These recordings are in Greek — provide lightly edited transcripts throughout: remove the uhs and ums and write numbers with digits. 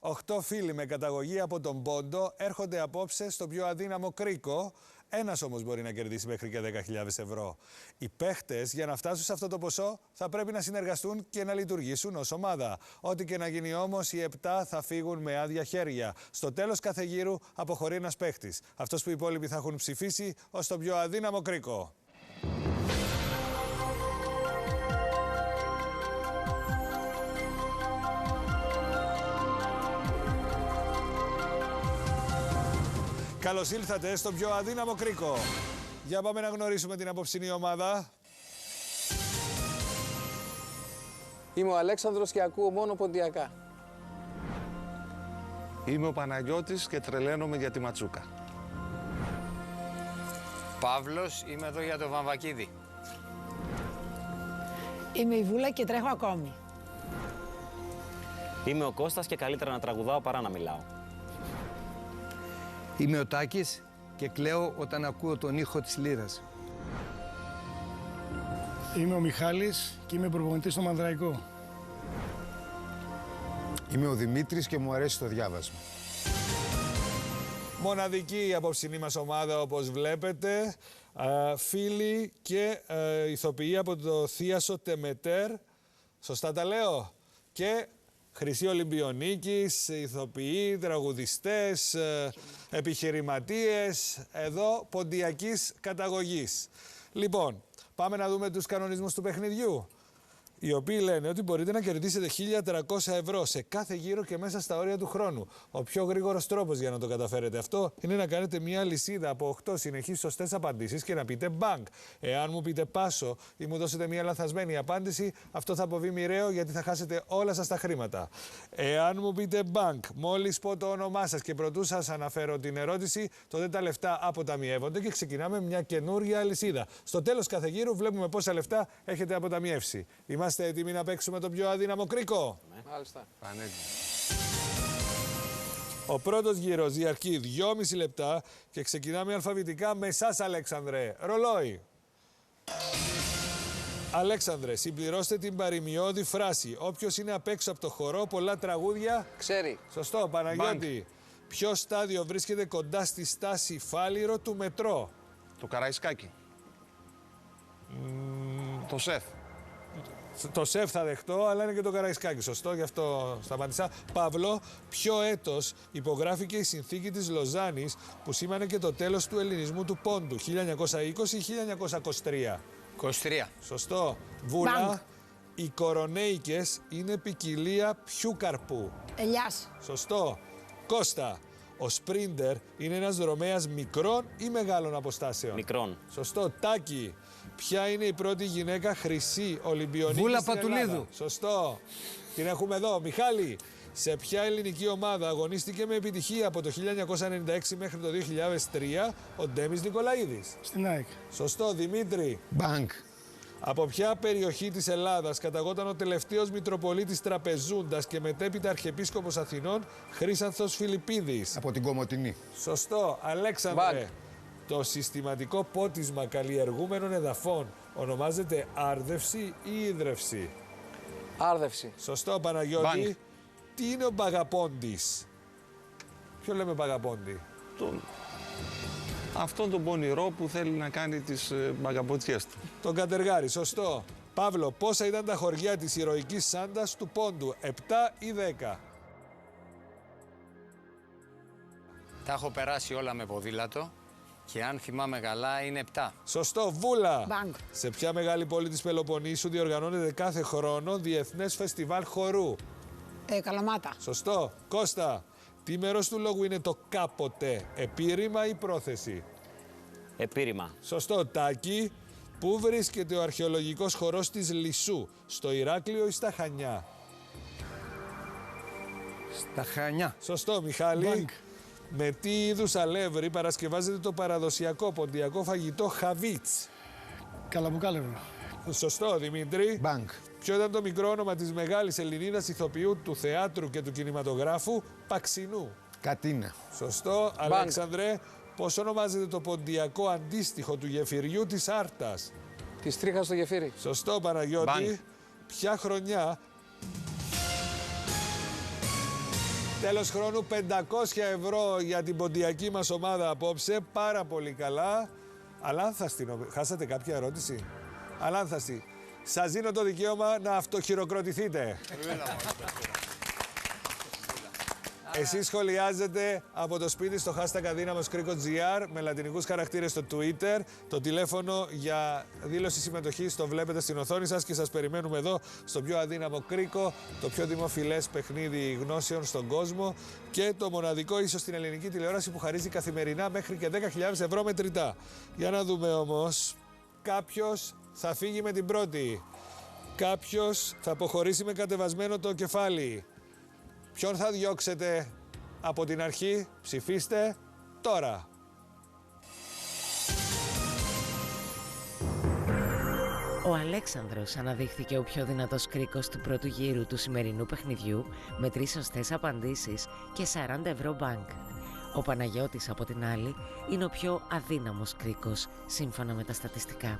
8 φίλοι με καταγωγή από τον Πόντο έρχονται απόψε στο πιο αδύναμο κρίκο. Ένας όμως μπορεί να κερδίσει μέχρι και 10.000 ευρώ. Οι παίχτες για να φτάσουν σε αυτό το ποσό θα πρέπει να συνεργαστούν και να λειτουργήσουν ως ομάδα. Ό,τι και να γίνει όμως, οι 7 θα φύγουν με άδεια χέρια. Στο τέλος κάθε γύρου αποχωρεί ένας παίχτης. Αυτός που οι υπόλοιποι θα έχουν ψηφίσει ως το πιο αδύναμο κρίκο. Καλώς ήλθατε στο πιο αδύναμο κρίκο. Για πάμε να γνωρίσουμε την απόψινή ομάδα. Είμαι ο Αλέξανδρος και ακούω μόνο ποντιακά. Είμαι ο Παναγιώτης και τρελαίνομαι για τη ματσούκα. Παύλος, είμαι εδώ για το βαμβακίδι. Είμαι η Βούλα και τρέχω ακόμη. Είμαι ο Κώστας και καλύτερα να τραγουδάω παρά να μιλάω. Είμαι ο Τάκης και κλαίω όταν ακούω τον ήχο της λύρας. Είμαι ο Μιχάλης και είμαι προπονητής στο Μανδραϊκό. Είμαι ο Δημήτρης και μου αρέσει το διάβασμα. Μοναδική η απόψινή μας ομάδα, όπως βλέπετε. Φίλοι και ηθοποιοί από το Θίασο Τεμετέρ. Σωστά τα λέω? Και Χρυσή Ολυμπιονίκης, ηθοποιοί, τραγουδιστές, επιχειρηματίες, εδώ ποντιακής καταγωγής. Λοιπόν, πάμε να δούμε τους κανονισμούς του παιχνιδιού, οι οποίοι λένε ότι μπορείτε να κερδίσετε 1.300 ευρώ σε κάθε γύρο και μέσα στα όρια του χρόνου. Ο πιο γρήγορος τρόπος για να το καταφέρετε αυτό είναι να κάνετε μια λυσίδα από 8 συνεχείς σωστές απαντήσεις και να πείτε bank. Εάν μου πείτε πάσο ή μου δώσετε μια λανθασμένη απάντηση, αυτό θα αποβεί μοιραίο γιατί θα χάσετε όλα σας τα χρήματα. Εάν μου πείτε bank, μόλις πω το όνομά σας και προτού σας αναφέρω την ερώτηση, τότε τα λεφτά αποταμιεύονται και ξεκινάμε μια καινούργια αλυσίδα. Στο τέλος κάθε γύρου βλέπουμε πόσα λεφτά έχετε αποταμιεύσει. Είμαστε έτοιμοι να παίξουμε το πιο αδύναμο κρίκο? Μάλιστα. Πανέτοιμο. Ο πρώτος γύρος διαρκεί 2,5 λεπτά και ξεκινάμε αλφαβητικά με εσάς, Αλέξανδρε. Ρολόι. Αλέξανδρε, συμπληρώστε την παροιμιώδη φράση. Όποιος είναι απ' έξω από το χορό, πολλά τραγούδια Ξέρει. Σωστό, Παναγιώτη. Ποιο στάδιο βρίσκεται κοντά στη στάση Φάληρο του μετρό? Το Καραϊσκάκι. Το ΣΕΦ. Το ΣΕΦ θα δεχτώ, αλλά είναι και το Καραϊσκάκι. Σωστό, γι' αυτό σταματήσα. Παύλο, ποιο έτος υπογράφηκε η συνθήκη της Λοζάνης που σήμανε και το τέλος του ελληνισμού του Πόντου? 1920 ή 1923? 23. Σωστό. Βούλα, οι κορονέικες είναι ποικιλία ποιου καρπού? Ελιάς. Σωστό. Κώστα, ο σπρίντερ είναι ένας δρομέας μικρών ή μεγάλων αποστάσεων? Μικρών. Σωστό. Τάκη, ποια είναι η πρώτη γυναίκα χρυσή Ολυμπιονίκη? Βούλα στην Πατουλίδου. Ελλάδα? Σωστό. Την έχουμε εδώ. Μιχάλη, σε ποια ελληνική ομάδα αγωνίστηκε με επιτυχία από το 1996 μέχρι το 2003 ο Ντέμις Νικολαίδης? Στην ΑΕΚ. Σωστό. Δημήτρη, Μπανκ. από ποια περιοχή της Ελλάδας καταγόταν ο τελευταίος Μητροπολίτης Τραπεζούντας και μετέπειτα Αρχιεπίσκοπος Αθηνών Χρύσανθος Φιλιππίδης? Από την Κομοτηνή. Σωστό. Αλέξανδρε, Μπανκ. το συστηματικό πότισμα καλλιεργούμενων εδαφών ονομάζεται άρδευση ή ίδρευση? Άρδευση. Σωστό, Παναγιώτη. Μπανκ. Τι είναι ο μπαγαπόντης? Ποιο λέμε μπαγαπόντι? Αυτόν τον πονηρό που θέλει να κάνει τις μπαγκαμποτιές του. Τον κατεργάρι. Σωστό. Παύλο, πόσα ήταν τα χωριά της ηρωικής Σάντας του Πόντου? 7 ή 10? Τα έχω περάσει όλα με ποδήλατο και αν θυμάμαι καλά είναι 7. Σωστό. Βούλα, Μπανκ. σε ποια μεγάλη πόλη της Πελοποννήσου διοργανώνεται κάθε χρόνο διεθνές φεστιβάλ χορού? Καλαμάτα. Σωστό. Κώστα, τι μέρος του λόγου είναι το κάποτε? Επίρρημα ή πρόθεση? Επίρρημα. Σωστό. Τάκη, πού βρίσκεται ο αρχαιολογικός χορός της Λυσσού? Στο Ηράκλειο ή στα Χανιά? Στα Χανιά. Σωστό. Μιχάλη, Μπανκ. με τι είδους αλεύρι παρασκευάζεται το παραδοσιακό ποντιακό φαγητό χαβίτς? Καλαμπουκάλευρο. Σωστό. Δημήτρη, Μπανκ. ποιο ήταν το μικρό όνομα της μεγάλης Ελληνίδας ηθοποιού του θεάτρου και του κινηματογράφου Παξινού? Κατίνα. Σωστό. Αλέξανδρε, πώς ονομάζεται το ποντιακό αντίστοιχο του γεφυριού της Άρτας? Τη τρίχα στο γεφύρι. Σωστό, Παναγιώτη. Μπανκ. Ποια χρονιά Τέλος χρόνου 500 ευρώ για την ποντιακή μας ομάδα απόψε. Πάρα πολύ καλά. Αλάνθαστη, χάσατε κάποια ερώτηση? Αλάνθαστη. Σας δίνω το δικαίωμα να αυτοχειροκροτηθείτε. Εσείς σχολιάζετε από το σπίτι στο hashtag Αδύναμος Κρίκος GR με λατινικούς χαρακτήρες στο Twitter. Το τηλέφωνο για δήλωση συμμετοχής το βλέπετε στην οθόνη σας και σας περιμένουμε εδώ στο πιο αδύναμο κρίκο, το πιο δημοφιλές παιχνίδι γνώσεων στον κόσμο και το μοναδικό ίσως στην ελληνική τηλεόραση που χαρίζει καθημερινά μέχρι και 10.000 ευρώ μετρητά. Για να δούμε όμως, κάποιος θα φύγει με την πρώτη, κάποιος θα αποχωρήσει με κατεβασμένο το κεφάλι. Ποιον θα διώξετε από την αρχή? Ψηφίστε τώρα. Ο Αλέξανδρος αναδείχθηκε ο πιο δυνατός κρίκος του πρώτου γύρου του σημερινού παιχνιδιού με 3 σωστές απαντήσεις και 40 ευρώ μπανκ. Ο Παναγιώτης από την άλλη είναι ο πιο αδύναμος κρίκος σύμφωνα με τα στατιστικά.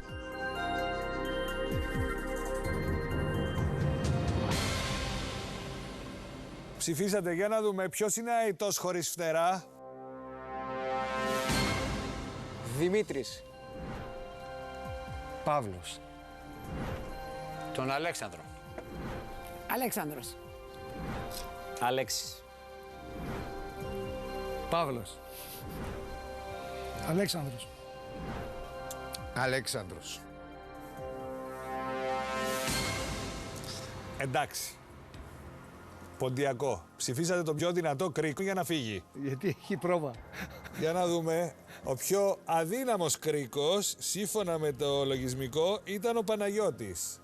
Ψηφίσατε, για να δούμε ποιος είναι αητός χωρίς φτερά. Δημήτρης. Παύλος. Τον Αλέξανδρο. Αλέξανδρος. Αλέξης. Παύλος. Αλέξανδρος. Αλέξανδρος. Εντάξει. Ποντιακό. Ψηφίσατε τον πιο δυνατό κρίκο για να φύγει. Γιατί έχει πρόβα. Για να δούμε. Ο πιο αδύναμος κρίκος, σύμφωνα με το λογισμικό, ήταν ο Παναγιώτης.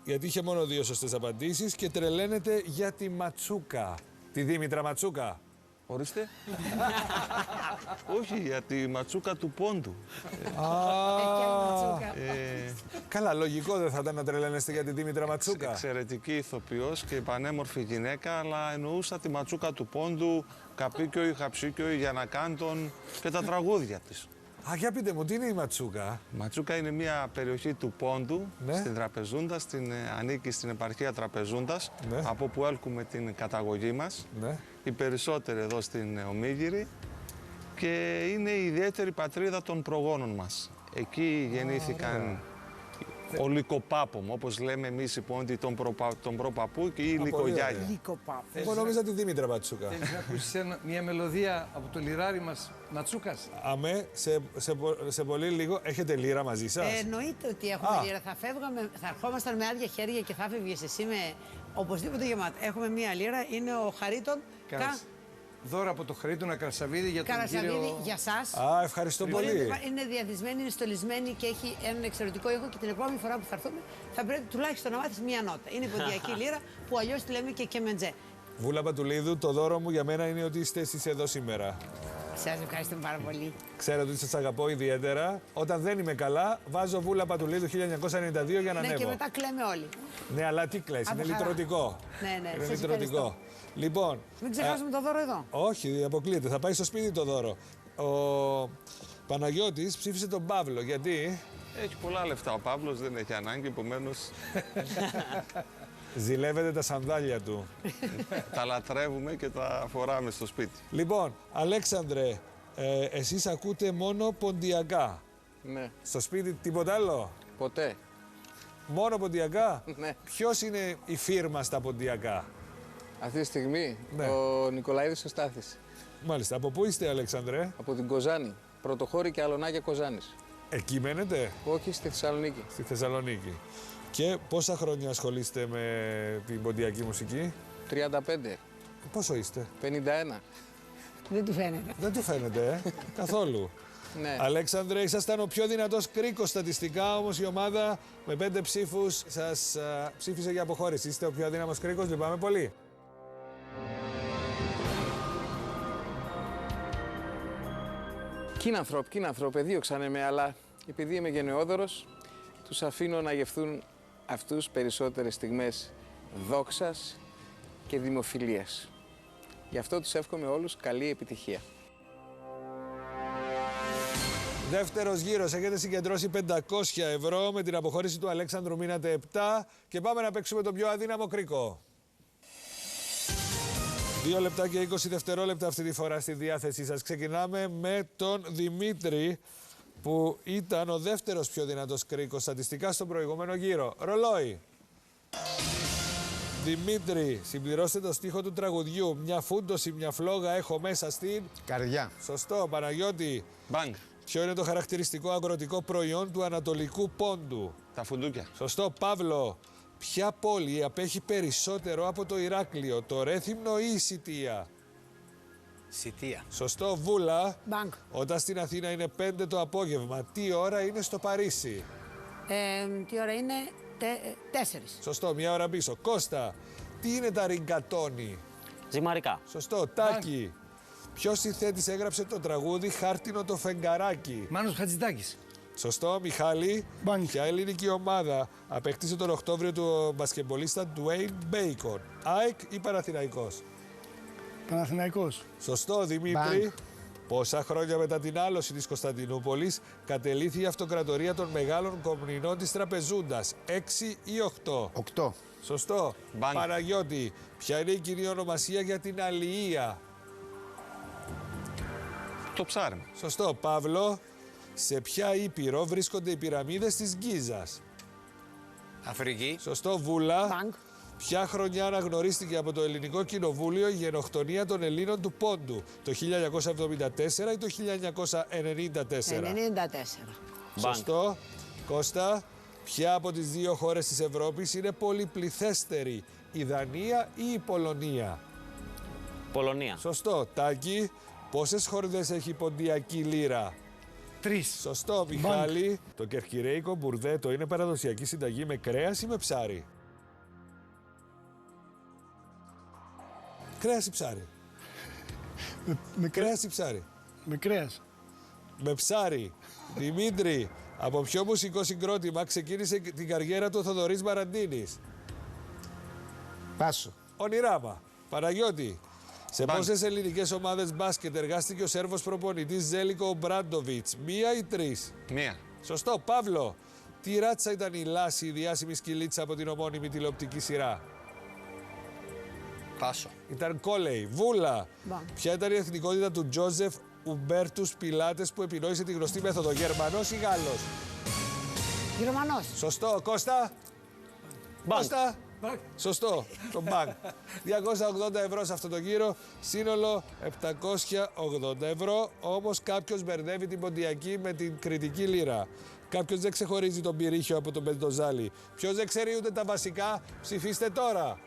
Γιατί είχε μόνο 2 σωστές απαντήσεις και τρελαίνεται για τη Ματσούκα. Τη Δήμητρα Ματσούκα. Ορίστε. Όχι, για τη ματσούκα του πόντου. Καλά, λογικό δεν θα ήταν να τρελαίνεστε για τη Δήμητρα Ματσούκα. Εξαιρετική ηθοποιός και πανέμορφη γυναίκα, αλλά εννοούσα τη ματσούκα του πόντου, Καπίκιο ή Χαψίκιο ή Γιαννακάντων και τα τραγούδια της. Α, για πείτε μου, τι είναι η Ματσούκα? Η Ματσούκα είναι μια περιοχή του Πόντου, Ναι. στην Τραπεζούντα, ανήκει στην επαρχία Τραπεζούντας, Ναι. από που έλκουμε την καταγωγή μας. Ναι. Οι περισσότεροι εδώ στην Ομίγυρη και είναι η ιδιαίτερη πατρίδα των προγόνων μας. Εκεί γεννήθηκαν ο Λυκοπάπομ, όπως λέμε εμείς οι Πόντιοι, τον προπαππού και η Λυκογιάγια. Λυκοπάπ. Εγώ νόμιζα τη Δήμητρα Ματσούκα. Θέλεις να ακούσεις μια μελωδία από το λιράρι μας Ματσούκας? Αμέ, σε πολύ λίγο. Έχετε λίρα μαζί σας? Εννοείται ότι έχουμε Α. λίρα. Θα ερχόμασταν με άδεια χέρια και θα φεύγεις εσύ με οπωσδήποτε γεμάτα. Έχουμε μία λίρα, είναι ο Χαρίτων Δώρο από το Χαρίτωνα Καρασαβίδη για τον Καρασαβίδη κύριο... για σας. Α, ευχαριστώ πολύ. Είναι διαδυσμένη, είναι στολισμένη και έχει έναν εξαιρετικό ήχο και την επόμενη φορά που θα έρθουμε θα πρέπει τουλάχιστον να μάθεις μία νότα. Είναι η ποντιακή λίρα που αλλιώς τη λέμε και κεμεντζέ. Βούλα Πατουλίδου, το δώρο μου για μένα είναι ότι είστε εσείς εδώ σήμερα. Σας ευχαριστώ πάρα πολύ. Ξέρετε ότι σας αγαπώ ιδιαίτερα. Όταν δεν είμαι καλά, βάζω Βούλα Πατουλίδου 1992 για να Ναι, ανέβω. και μετά κλαίμε όλοι. Ναι, αλλά τι κλαις, Από είναι χαρά. λυτρωτικό. Ναι, ναι, Είναι σας λυτρωτικό. ευχαριστώ. Λοιπόν. Μην ξεχάσουμε το δώρο εδώ. Όχι, αποκλείεται. Θα πάει στο σπίτι το δώρο. Ο Παναγιώτης ψήφισε τον Παύλο. Γιατί? Έχει πολλά λεφτά ο Παύλος, δεν έχει ανάγκη, επομένως Ζηλεύεται τα σανδάλια του. τα λατρεύουμε και τα φοράμε στο σπίτι. Λοιπόν, Αλέξανδρε, εσείς ακούτε μόνο ποντιακά. Ναι. Στο σπίτι τίποτα άλλο? Ποτέ. Μόνο ποντιακά? Ναι. Ποιος είναι η φίρμα στα ποντιακά? Αυτή τη στιγμή Ναι. ο Νικολαίδης ο Στάθης. Μάλιστα. Από πού είστε, Αλέξανδρε? Από την Κοζάνη. Πρωτοχώρη και Αλωνάκια Κοζάνης. Εκεί μένετε? Όχι, στη Θεσσαλονίκη. Στη Θεσσαλονίκη. Και πόσα χρόνια ασχολείστε με την ποντιακή μουσική? 35. Πόσο είστε? 51. Δεν του φαίνεται. Δεν του φαίνεται, καθόλου. Ναι. Αλέξανδρε, ήσασταν ο πιο δυνατός κρίκος στατιστικά, όμως η ομάδα με 5 ψήφους σας ψήφισε για αποχώρηση. Είστε ο πιο αδύναμος κρίκος, λυπάμαι πολύ. Κίνανθρωπ, δίωξανε με, αλλά επειδή είμαι γενναιόδωρος, τους αφήνω να γευθούν αυτούς περισσότερες στιγμές δόξας και δημοφιλίας. Γι' αυτό τους εύχομαι όλους καλή επιτυχία. Δεύτερος γύρος, έχετε συγκεντρώσει 500 ευρώ. Με την αποχώρηση του Αλέξανδρου μείνατε 7 και πάμε να παίξουμε τον πιο αδύναμο κρίκο. 2 λεπτά και 20 δευτερόλεπτα αυτή τη φορά στη διάθεσή σας. Ξεκινάμε με τον Δημήτρη, που ήταν ο δεύτερος πιο δυνατός κρίκος στατιστικά στον προηγούμενο γύρο. Ρολόι. Δημήτρη, συμπληρώστε το στίχο του τραγουδιού. Μια φούντωση, μια φλόγα έχω μέσα στην... Καρδιά. Σωστό. Παναγιώτη. Μπανκ. Ποιο είναι το χαρακτηριστικό αγροτικό προϊόν του Ανατολικού Πόντου? Τα φουντούκια. Σωστό. Παύλο. Ποια πόλη απέχει περισσότερο από το Ηράκλειο, το Ρέθυμνο ή η Σιτία? Σιτία. Σωστό. Βούλα. Μπανκ. Όταν στην Αθήνα είναι 5 το απόγευμα, τι ώρα είναι στο Παρίσι? Τι ώρα είναι? 4. Σωστό. Μια ώρα πίσω. Κώστα. Τι είναι τα ριγκατόνι? Ζυμαρικά. Σωστό. Τάκη. Ποιος συνθέτης έγραψε το τραγούδι Χάρτινο το φεγγαράκι? Μάνος Χατζητάκης. Σωστό. Μιχάλη. Μπανκ. Ποια ελληνική ομάδα απέκτησε τον Οκτώβριο του μπασκετμπολίστα Dwayne Bacon? ΑΕΚ ή Παναθηναϊκός? Παναθηναϊκός. Σωστό. Δημήτρη. Πόσα χρόνια μετά την άλωση της Κωνσταντινούπολης κατελήθη η αυτοκρατορία των μεγάλων κομνηνών της Τραπεζούντας? 6 ή 8? 8. Σωστό. Μπανκ. Παναγιώτη. Ποια είναι η κοινή ονομασία για την αλληλεία? Το ψάρεμα. Σωστό. Παύλο. Σε ποια ήπειρο βρίσκονται οι πυραμίδες της Γκίζας? Αφρική. Σωστό. Βούλα. Μπανκ. Ποια χρονιά αναγνωρίστηκε από το Ελληνικό Κοινοβούλιο η γενοκτονία των Ελλήνων του Πόντου? Το 1974 ή το 1994? 94. Σωστό. Κώστα. Ποια από τις δύο χώρες της Ευρώπης είναι πολυπληθέστερη, η Δανία ή η Πολωνία? Πολωνία. Σωστό. Τάκη. Πόσες χορδές έχει η ποντιακή λίρα? 3. Σωστό. Μιχάλη. Το κερκυρέικο μπουρδέτο είναι παραδοσιακή συνταγή με κρέας ή με ψάρι? Κρέας ή ψάρι? Με Κρέας ή ψάρι? Με κρέας. Με ψάρι. Δημήτρη, από ποιο μουσικό συγκρότημα ξεκίνησε την καριέρα του ο Θοδωρής Μαραντίνης? Πάσο. Ονειράμα. Παναγιώτη. Σε Μπανκ. πόσες ελληνικές ομάδες μπάσκετ εργάστηκε ο Σέρβος προπονητής Ζέλικο Ομπράντοβιτς? 1 ή 3? 1. Σωστό. Παύλο. Τι ράτσα ήταν η Λάση, η διάσημη σκυλίτσα από την ομώνυμη τηλεοπτική σειρά? Πάσο. Ήταν Κόλεϊ. Βούλα. Μπανκ. Ποια ήταν η εθνικότητα του Τζόζεφ Ουμπέρτους Πιλάτες που επινόησε τη γνωστή μέθοδο? Γερμανός ή Γάλλος? Γερμανός. Σωστό. Κώστα. Μπανκ. Κώστα. Σωστό. Το μπανκ. 280 ευρώ σε αυτό το γύρο. Σύνολο 780 ευρώ. Όμως κάποιος μπερδεύει την ποντιακή με την κρητική λίρα. Κάποιος δεν ξεχωρίζει τον πυρίχιο από τον πεντοζάλι. Ποιος δεν ξέρει ούτε τα βασικά? Ψηφίστε τώρα.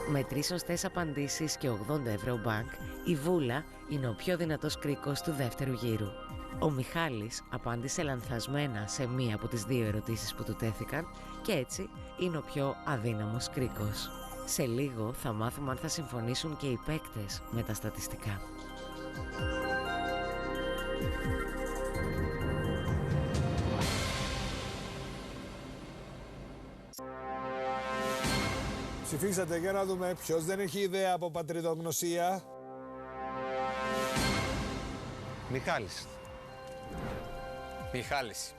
Με 3 σωστές απαντήσεις και 80 ευρώ μπανκ, η Βούλα είναι ο πιο δυνατός κρίκος του δεύτερου γύρου. Ο Μιχάλης απάντησε λανθασμένα σε μία από τις 2 ερωτήσεις που του τέθηκαν και έτσι είναι ο πιο αδύναμος κρίκος. Σε λίγο θα μάθουμε αν θα συμφωνήσουν και οι παίκτες με τα στατιστικά. Ψηφίσατε για να δούμε ποιος δεν έχει ιδέα από πατριδογνωσία. Μιχάλης. Μιχάλης.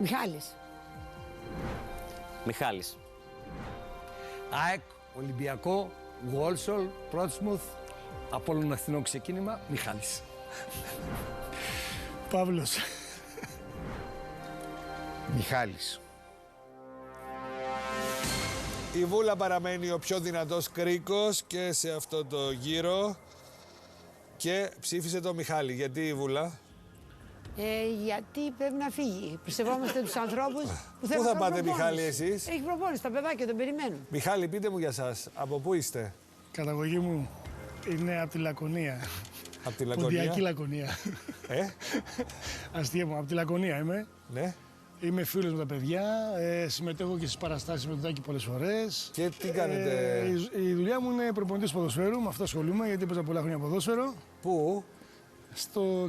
Μιχάλης. Μιχάλης. ΑΕΚ, Ολυμπιακό, Γουόλσολ, Πρότσμουθ, Απόλλων Αθηνών ξεκίνημα, Μιχάλης. Παύλος. Μιχάλης. Η Βούλα παραμένει ο πιο δυνατός κρίκος και σε αυτό το γύρο. Και ψήφισε το Μιχάλη. Γιατί η Βούλα? Γιατί πρέπει να φύγει. Πιστεύομαστε τους ανθρώπους που Πού θέλουν θα να πάτε, προπόνηση. Μιχάλη, εσείς? Έχει προπόνηση, τα παιδάκια τον περιμένουν. Μιχάλη, πείτε μου για σας. Από πού είστε? Καταγωγή μου είναι από τη Λακωνία. Από τη Ποντιακή Λακωνία? Λακωνία. Αστεία μου, από τη Λακωνία είμαι. Ναι. Είμαι φίλος με τα παιδιά, συμμετέχω και στις παραστάσεις με τον Τάκη πολλές φορές. Και τι κάνετε? Η δουλειά μου είναι προπονητής ποδοσφαίρου, με αυτό ασχολούμαι γιατί έπαιζα πολλά χρόνια ποδόσφαιρο. Πού?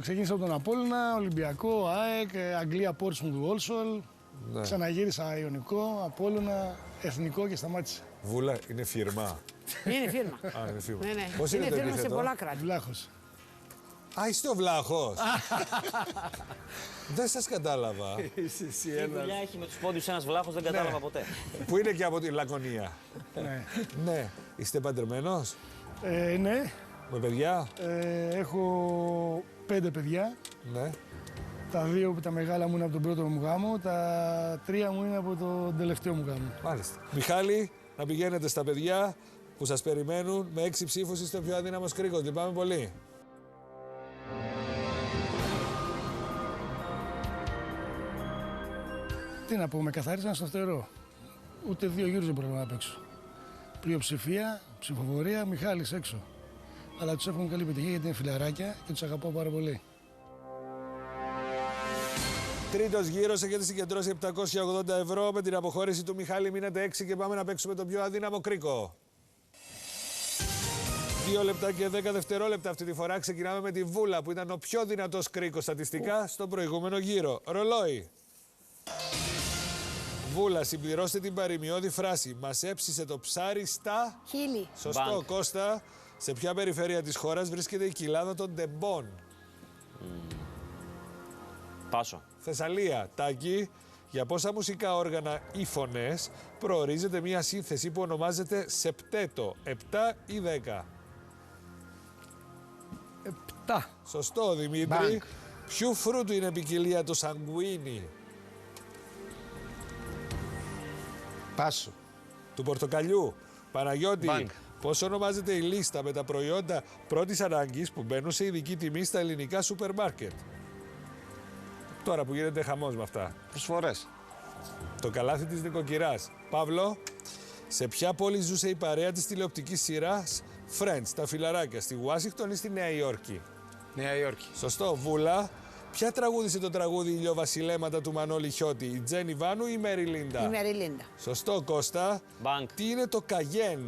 Ξεκίνησα από τον Απόλλωνα, Ολυμπιακό, ΑΕΚ, Αγγλία, Πόρτσμουθ, Γουόλσολ. Ναι. Ξαναγύρισα Ιωνικό, Απόλλωνα, Εθνικό και σταμάτησα. Βούλα είναι φίρμα. Είναι φίρμα. Α, είναι φίρμα. Ναι, ναι. Πώς Είναι το φίρμα σε επίθετο? πολλά κράτη. Βλάχος. Α, είστε ο Βλάχος. Δεν σας κατάλαβα. Είσαι εσύ Τι δουλειά έχει με τους πόντιους ένας Βλάχος, δεν κατάλαβα ποτέ. Που είναι και από τη Λακωνία. Ναι. Ναι. Είστε παντρεμένος? Ναι. Με παιδιά? Έχω 5 παιδιά. Ναι. Τα 2 που τα μεγάλα μου είναι από τον πρώτο μου γάμο, τα 3 μου είναι από τον τελευταίο μου γάμο. Μάλιστα. Μιχάλη, να πηγαίνετε στα παιδιά που σας περιμένουν. Με 6 ψήφους είστε ο πιο αδύναμος κρίκος. Λυπάμαι πολύ. Τι να πω, με καθαρίζαν στο φτερό. Ούτε 2 γύρους δεν πρόλαβα να παίξω. Πλειοψηφία, ψηφοφορία, Μιχάλης έξω. Αλλά τους εύχομαι καλή επιτυχία γιατί είναι φιλαράκια και τους αγαπάω πάρα πολύ. Τρίτος γύρος, έχετε συγκεντρώσει 780 ευρώ. Με την αποχώρηση του Μιχάλη μείνετε 6 και πάμε να παίξουμε τον πιο αδύναμο κρίκο. 2 λεπτά και 10 δευτερόλεπτα αυτή τη φορά. Ξεκινάμε με τη Βούλα που ήταν ο πιο δυνατός κρίκος στατιστικά στον προηγούμενο γύρο. Ρολόι. Βούλα, συμπληρώστε την παροιμιώδη φράση. Μας έψισε το ψάρι στα... Χίλι. Σωστό, Μπανκ. Κώστα. Σε ποια περιφέρεια της χώρας βρίσκεται η κοιλάδα των Ντεμπών? Πάσο. Θεσσαλία. Τάκη. Για πόσα μουσικά όργανα ή φωνές προορίζεται μια σύνθεση που ονομάζεται σεπτέτο? 7 ή 10? 7. Σωστό, Δημήτρη. Μπανκ. Ποιου φρούτου είναι ποικιλία το σαγκουίνι? Πάσο. Του πορτοκαλιού. Παναγιώτη. Μπανκ. Πώς ονομάζεται η λίστα με τα προϊόντα πρώτης ανάγκης που μπαίνουν σε ειδική τιμή στα ελληνικά σούπερ μάρκετ? Τώρα που γίνεται χαμός με αυτά. Προσφορές. Το καλάθι της νοικοκυράς. Παύλο, σε ποια πόλη ζούσε η παρέα της τηλεοπτικής σειράς Friends, τα φιλαράκια, στη Ουάσιγκτον ή στη Νέα Υόρκη? Νέα Υόρκη. Σωστό. Βούλα, ποια τραγούδισε το τραγούδι «Ηλιοβασιλέματα» του Μανώλη Χιώτη, η Τζένι Βάνου ή η Μέρι Λίντα? Η Μεριλίντα. Σωστό, Κώστα. Μπανκ. Τι είναι το καγέν?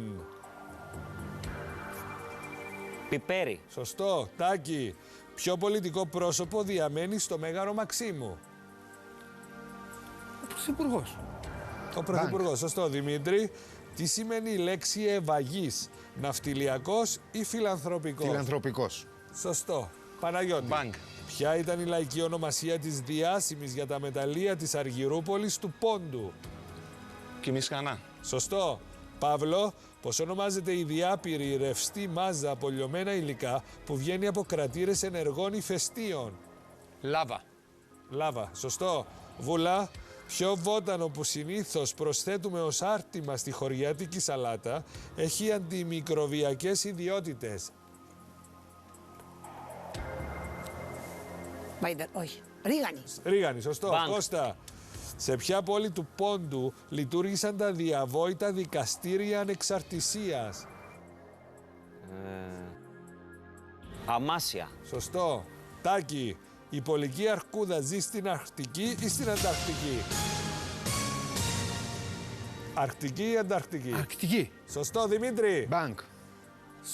Πιπέρι. Σωστό. Τάκη, ποιο πολιτικό πρόσωπο διαμένει στο Μέγαρο Μαξίμου? Ο Πρωθυπουργός. Ο Πρωθυπουργός. Σωστό. Δημήτρη, τι σημαίνει η λέξη ευαγής? Ναυτιλιακός ή φιλανθρωπικός? Φιλανθρωπικός. Σωστό. Παναγιώτη. Μπανκ. Ποια ήταν η λαϊκή ονομασία της διάσημης για τα μεταλλεία της Αργυρούπολης του Πόντου? Κιμισκανά. Σωστό. Παύλο, πώς ονομάζεται η διάπειρη ρευστή μάζα από λιωμένα υλικά που βγαίνει από κρατήρες ενεργών ηφαιστείων? Λάβα. Λάβα. Σωστό. Βούλα, ποιο βότανο που συνήθως προσθέτουμε ως άρτημα στη χωριάτικη σαλάτα έχει αντιμικροβιακές ιδιότητες? Μάιντερ, όχι. Ρίγανη. Ρίγανη. Σωστό. Μπανκ. Κώστα, σε ποια πόλη του Πόντου λειτουργήσαν τα διαβόητα δικαστήρια ανεξαρτησίας? Αμάσια. Σωστό. Τάκη, η πολική αρκούδα ζει στην Αρκτική ή στην Ανταρκτική? Αρκτική ή Ανταρκτική? Αρκτική. Σωστό, Δημήτρη. Μπανκ.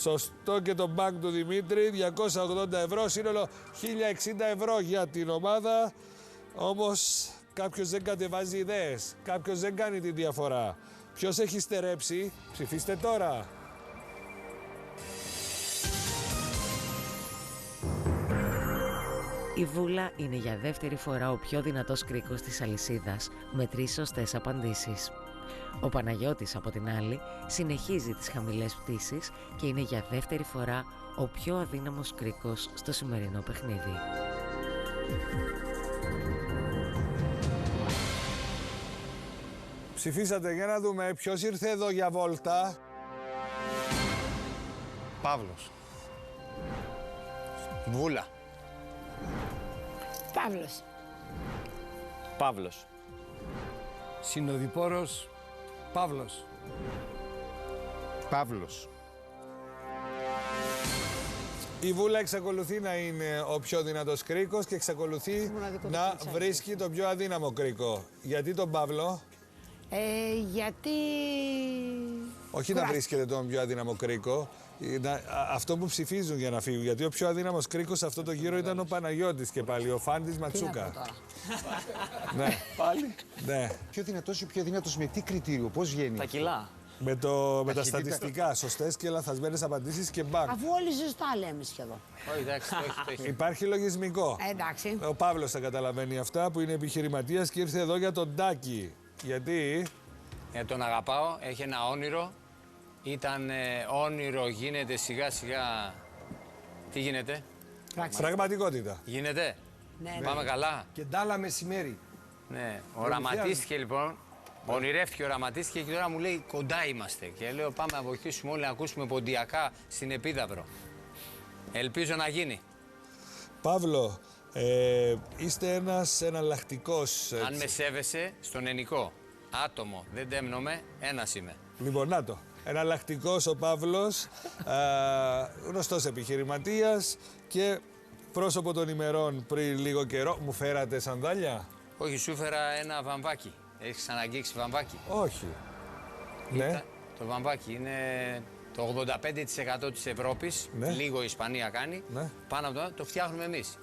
Σωστό και το μπανκ του Δημήτρη. 280 ευρώ, σύνολο 1060 ευρώ για την ομάδα. Όμως κάποιος δεν κατεβάζει ιδέες. Κάποιος δεν κάνει τη διαφορά. Ποιος έχει στερέψει? Ψηφίστε τώρα. Η Βούλα είναι για δεύτερη φορά ο πιο δυνατός κρίκος της αλυσίδας με 3 σωστές απαντήσεις. Ο Παναγιώτης από την άλλη συνεχίζει τις χαμηλές πτήσεις και είναι για δεύτερη φορά ο πιο αδύναμος κρίκος στο σημερινό παιχνίδι. Ψηφίσατε για να δούμε ποιος ήρθε εδώ για βόλτα. Παύλος. Βούλα. Παύλος. Παύλος. Συνοδοιπόρος Παύλος. Παύλος. Η Βούλα εξακολουθεί να είναι ο πιο δυνατός κρίκος και εξακολουθεί Μοναδικό το να πιντσάκι. βρίσκει τον πιο αδύναμο κρίκο. Γιατί τον Παύλο? Γιατί... Όχι να βρίσκεται τον πιο αδύναμο κρίκο, αυτό που ψηφίζουν για να φύγουν. Γιατί ο πιο αδύναμος κρίκος σε αυτό το γύρο ήταν ο Παναγιώτης και πάλι, ο φαν της Τι να πω Ματσούκα. τώρα. Ναι. Πάλι. Ναι. Πιο δυνατός ή πιο δυνατός με τι κριτήριο, πώς βγαίνει? Τα κιλά. Με τα στατιστικά, σωστές και λαθασμένες απαντήσεις και μπακ. Αφού όλοι σωστά λέμε σχεδόν. Όχι, εντάξει, το έχει. Υπάρχει λογισμικό. Εντάξει. Ο Παύλος τα καταλαβαίνει αυτά που είναι επιχειρηματίας και ήρθε εδώ για τον Τάκη. Γιατί? Τον αγαπάω, έχει ένα όνειρο. Ήταν όνειρο, γίνεται σιγά σιγά. Τι γίνεται? Πραγματικότητα. Γίνεται. Ναι, Πάμε καλά. Και ντάλα μεσημέρι. Ναι, οραματίστηκε λοιπόν. Ονειρεύτηκε, οραματίστηκε και τώρα μου λέει κοντά είμαστε. Και λέω πάμε να βοηθήσουμε όλοι να ακούσουμε ποντιακά στην Επίδαυρο. Ελπίζω να γίνει. Παύλο, είστε ένας εναλλακτικός. Αν με σέβεσαι στον ενικό άτομο, δεν τέμνομαι, ένας είμαι. Λοιπόν, να το. Εναλλακτικός ο Παύλος, γνωστός επιχειρηματίας και πρόσωπο των ημερών πριν λίγο καιρό. Μου φέρατε σανδάλια? Όχι, σου έφερα ένα βαμβάκι. Έχεις αναγγίξει βαμβάκι? Όχι. Ναι. Το βαμβάκι είναι το 85% της Ευρώπης, Ναι. λίγο η Ισπανία κάνει. Ναι. Πάνω από το φτιάχνουμε εμείς.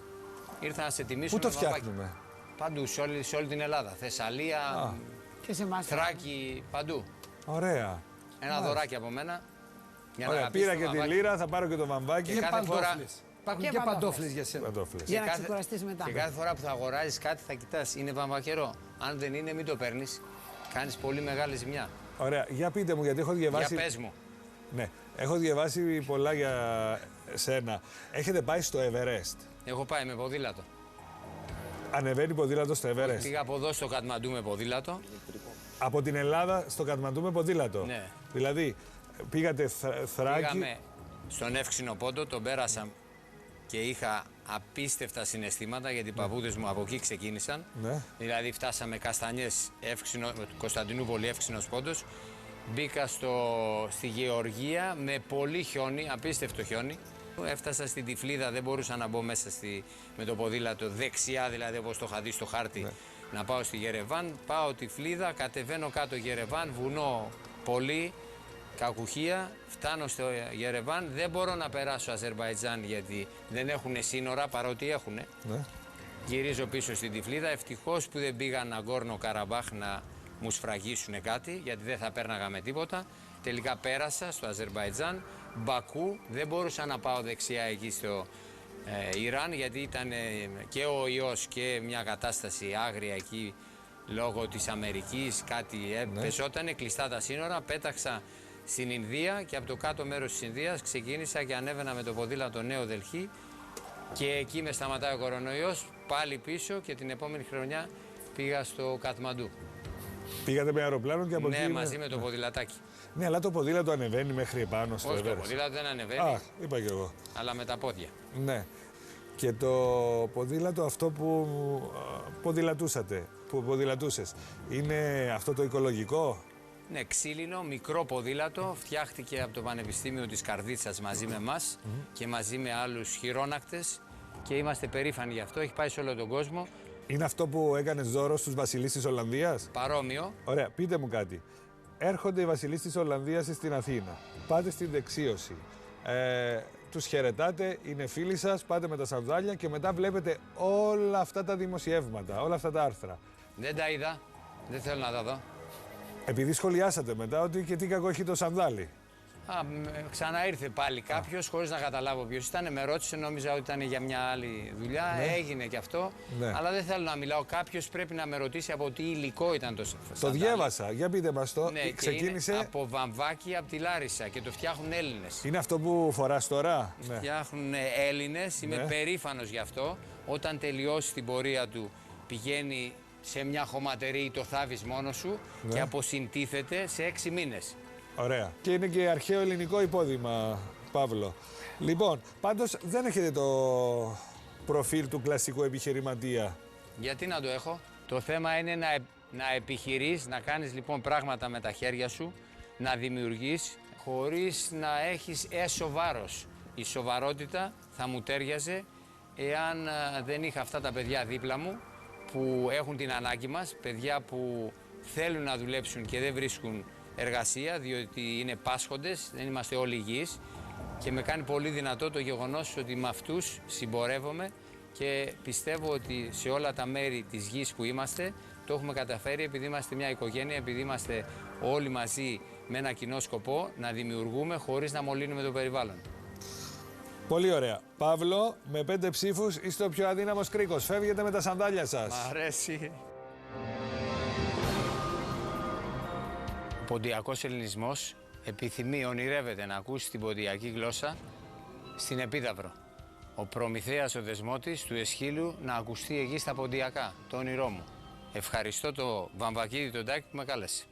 Ήρθα να σε τιμήσουμε. Πού το βαμβάκι. φτιάχνουμε? Παντού, σε όλη την Ελλάδα. Θεσσαλία, Και σε εμάς. Θράκη, παντού. Ωραία. Ένα δωράκι από μένα. Για να Ωραία, αγαπήσεις πήρα το και τη βαμβάκι. λίρα, θα πάρω και το βαμβάκι. Και κάθε φορά- Υπάρχουν Και και παντόφλες. παντόφλες για σένα. Παντόφλες. Για να κάθε- ξεκουραστείς μετά. Και κάθε φορά που θα αγοράζεις κάτι θα κοιτάς, είναι βαμβακερό. Αν δεν είναι, μην το παίρνεις. Κάνεις πολύ μεγάλη ζημιά. Ωραία, για πείτε μου, γιατί έχω διαβάσει. Για πες μου. Ναι, έχω διαβάσει πολλά για σένα. Έχετε πάει στο Everest. Έχω πάει με ποδήλατο. Ανεβαίνει ποδήλατο στο Everest. Πήγα από εδώ στο Κατμαντού με ποδήλατο. Από την Ελλάδα στο Κατμαντού με ποδήλατο. Ναι. Δηλαδή, πήγατε Θράκη. Πήγαμε στον Εύξηνο Πόντο, τον πέρασα και είχα απίστευτα συναισθήματα γιατί οι παππούδες μου από εκεί ξεκίνησαν. Ναι. Δηλαδή φτάσαμε Καστανιές, Κωνσταντινούπολη, Εύξηνος Πόντος. Μπήκα στη Γεωργία με πολύ χιόνι, απίστευτο χιόνι. Έφτασα στην Τυφλίδα, δεν μπορούσα να μπω μέσα με το ποδήλατο δεξιά, δηλαδή όπως το είχα δει στο χάρτη, να πάω στη Γερεβάν. Πάω Τυφλίδα, κατεβαίνω κάτω Γερεβάν, βουνό πολύ, κακουχία. Φτάνω στο Γερεβάν, δεν μπορώ να περάσω Αζερμπαϊτζάν γιατί δεν έχουν σύνορα παρότι έχουν. Ναι. Γυρίζω πίσω στην Τυφλίδα. Ευτυχώς που δεν πήγα Ναγκόρνο Καραμπάχ να μου σφραγίσουν κάτι, γιατί δεν θα πέρναγα με τίποτα. Τελικά πέρασα στο Αζερμπαϊτζάν, Μπακού. Δεν μπορούσα να πάω δεξιά εκεί στο Ιράν, γιατί ήταν και ο ιός και μια κατάσταση άγρια εκεί λόγω της Αμερικής. Κάτι πεσότανε, κλειστά τα σύνορα. Πέταξα στην Ινδία και από το κάτω μέρος της Ινδίας ξεκίνησα και ανέβαινα με το ποδήλατο Νέο Δελχή. Και εκεί με σταματάει ο κορονοϊός, πάλι πίσω και την επόμενη χρονιά πήγα στο Κατμαντού. Πήγατε με αεροπλάνο και από Ναι, εκεί. μαζί με το ποδηλατάκι. Ναι, αλλά το ποδήλατο ανεβαίνει μέχρι επάνω στο Όχι, το Everest. ποδήλατο δεν ανεβαίνει, Α, είπα κι εγώ. αλλά με τα πόδια. Ναι. Και το ποδήλατο αυτό που ποδηλατούσες, είναι αυτό το οικολογικό? Ναι, ξύλινο, μικρό ποδήλατο, φτιάχτηκε από το Πανεπιστήμιο της Καρδίτσας μαζί με εμάς και μαζί με άλλους χειρόνακτες και είμαστε περήφανοι γι' αυτό, έχει πάει σε όλο τον κόσμο. Είναι αυτό που έκανες δώρο στους βασιλείς της Ολλανδίας? Παρόμοιο. Ωραία, πείτε μου κάτι. Έρχονται οι βασιλείς της Ολλανδίας στην Αθήνα. Πάτε στην δεξίωση. Τους χαιρετάτε, είναι φίλοι σας, πάτε με τα σανδάλια και μετά βλέπετε όλα αυτά τα δημοσιεύματα, όλα αυτά τα άρθρα. Δεν τα είδα, δεν θέλω να τα δω. Επειδή σχολιάσατε μετά ότι και τι κακό έχει το σανδάλι. Ξανά ήρθε πάλι κάποιος χωρίς να καταλάβω ποιος ήταν. Με ρώτησε, νόμιζα ότι ήταν για μια άλλη δουλειά. Ναι. Έγινε και αυτό. Ναι. Αλλά δεν θέλω να μιλάω. Κάποιος πρέπει να με ρωτήσει από τι υλικό ήταν το σανδάλι. Το διέβασα, για πείτε μας το. Ναι, Ξεκίνησε. Και είναι από βαμβάκι από τη Λάρισα και το φτιάχνουν Έλληνες. Είναι αυτό που φοράς τώρα. Ναι. Φτιάχνουν Έλληνες, είμαι περήφανος γι' αυτό. Όταν τελειώσει την πορεία του, πηγαίνει σε μια χωματερή ή το θάβεις μόνος σου και αποσυντίθεται σε 6 μήνες. Ωραία. Και είναι και αρχαίο ελληνικό υπόδειγμα, Παύλο. Λοιπόν, πάντως δεν έχετε το προφίλ του κλασικού επιχειρηματία. Γιατί να το έχω? Το θέμα είναι να επιχειρείς, να κάνεις λοιπόν πράγματα με τα χέρια σου, να δημιουργείς χωρίς να έχεις έσω βάρος. Η σοβαρότητα θα μου τέριαζε εάν δεν είχα αυτά τα παιδιά δίπλα μου που έχουν την ανάγκη μας, παιδιά που θέλουν να δουλέψουν και δεν βρίσκουν εργασία διότι είναι πάσχοντες, δεν είμαστε όλοι υγιείς και με κάνει πολύ δυνατό το γεγονός ότι με αυτούς συμπορεύομαι και πιστεύω ότι σε όλα τα μέρη της γης που είμαστε Το έχουμε καταφέρει επειδή είμαστε μια οικογένεια, επειδή είμαστε όλοι μαζί με ένα κοινό σκοπό να δημιουργούμε χωρίς να μολύνουμε το περιβάλλον. Πολύ ωραία. Παύλο, με 5 ψήφους είστε ο πιο αδύναμος κρίκος. Φεύγετε με τα σαντάλια σας. Μ' αρέσει. Ο ποντιακός ελληνισμός επιθυμεί, ονειρεύεται να ακούσει την ποντιακή γλώσσα στην Επίδαυρο. Ο Προμηθέας ο Δεσμότης του Εσχύλου να ακουστεί εκεί στα ποντιακά, το όνειρό μου. Ευχαριστώ το Βαμβακίδη τον Τάκη που με κάλεσε.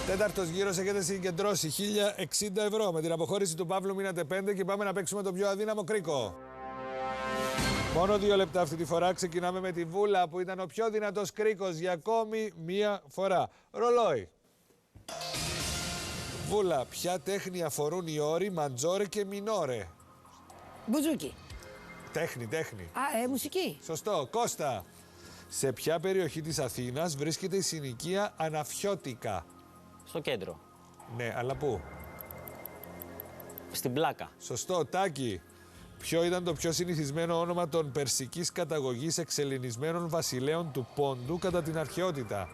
Τέταρτος γύρος, έχετε συγκεντρώσει 1060 ευρώ. Με την αποχώρηση του Παύλου μείνατε 5 και πάμε να παίξουμε τον πιο αδύναμο κρίκο. Μόνο 2 λεπτά αυτή τη φορά. Ξεκινάμε με τη Βούλα που ήταν ο πιο δυνατός κρίκος για ακόμη μία φορά. Ρολόι. Βούλα, ποια τέχνη αφορούν οι όροι μαντζόρε και μινόρε? Μπουζούκι. Τέχνη. Μουσική. Σωστό. Κώστα. Σε ποια περιοχή της Αθήνας βρίσκεται η συνοικία Αναφιώτικα? Στο κέντρο. Ναι, αλλά πού? Στην Πλάκα. Σωστό. Τάκη. Ποιο ήταν το πιο συνηθισμένο όνομα των περσικής καταγωγής εξελληνισμένων βασιλέων του Πόντου κατά την αρχαιότητα?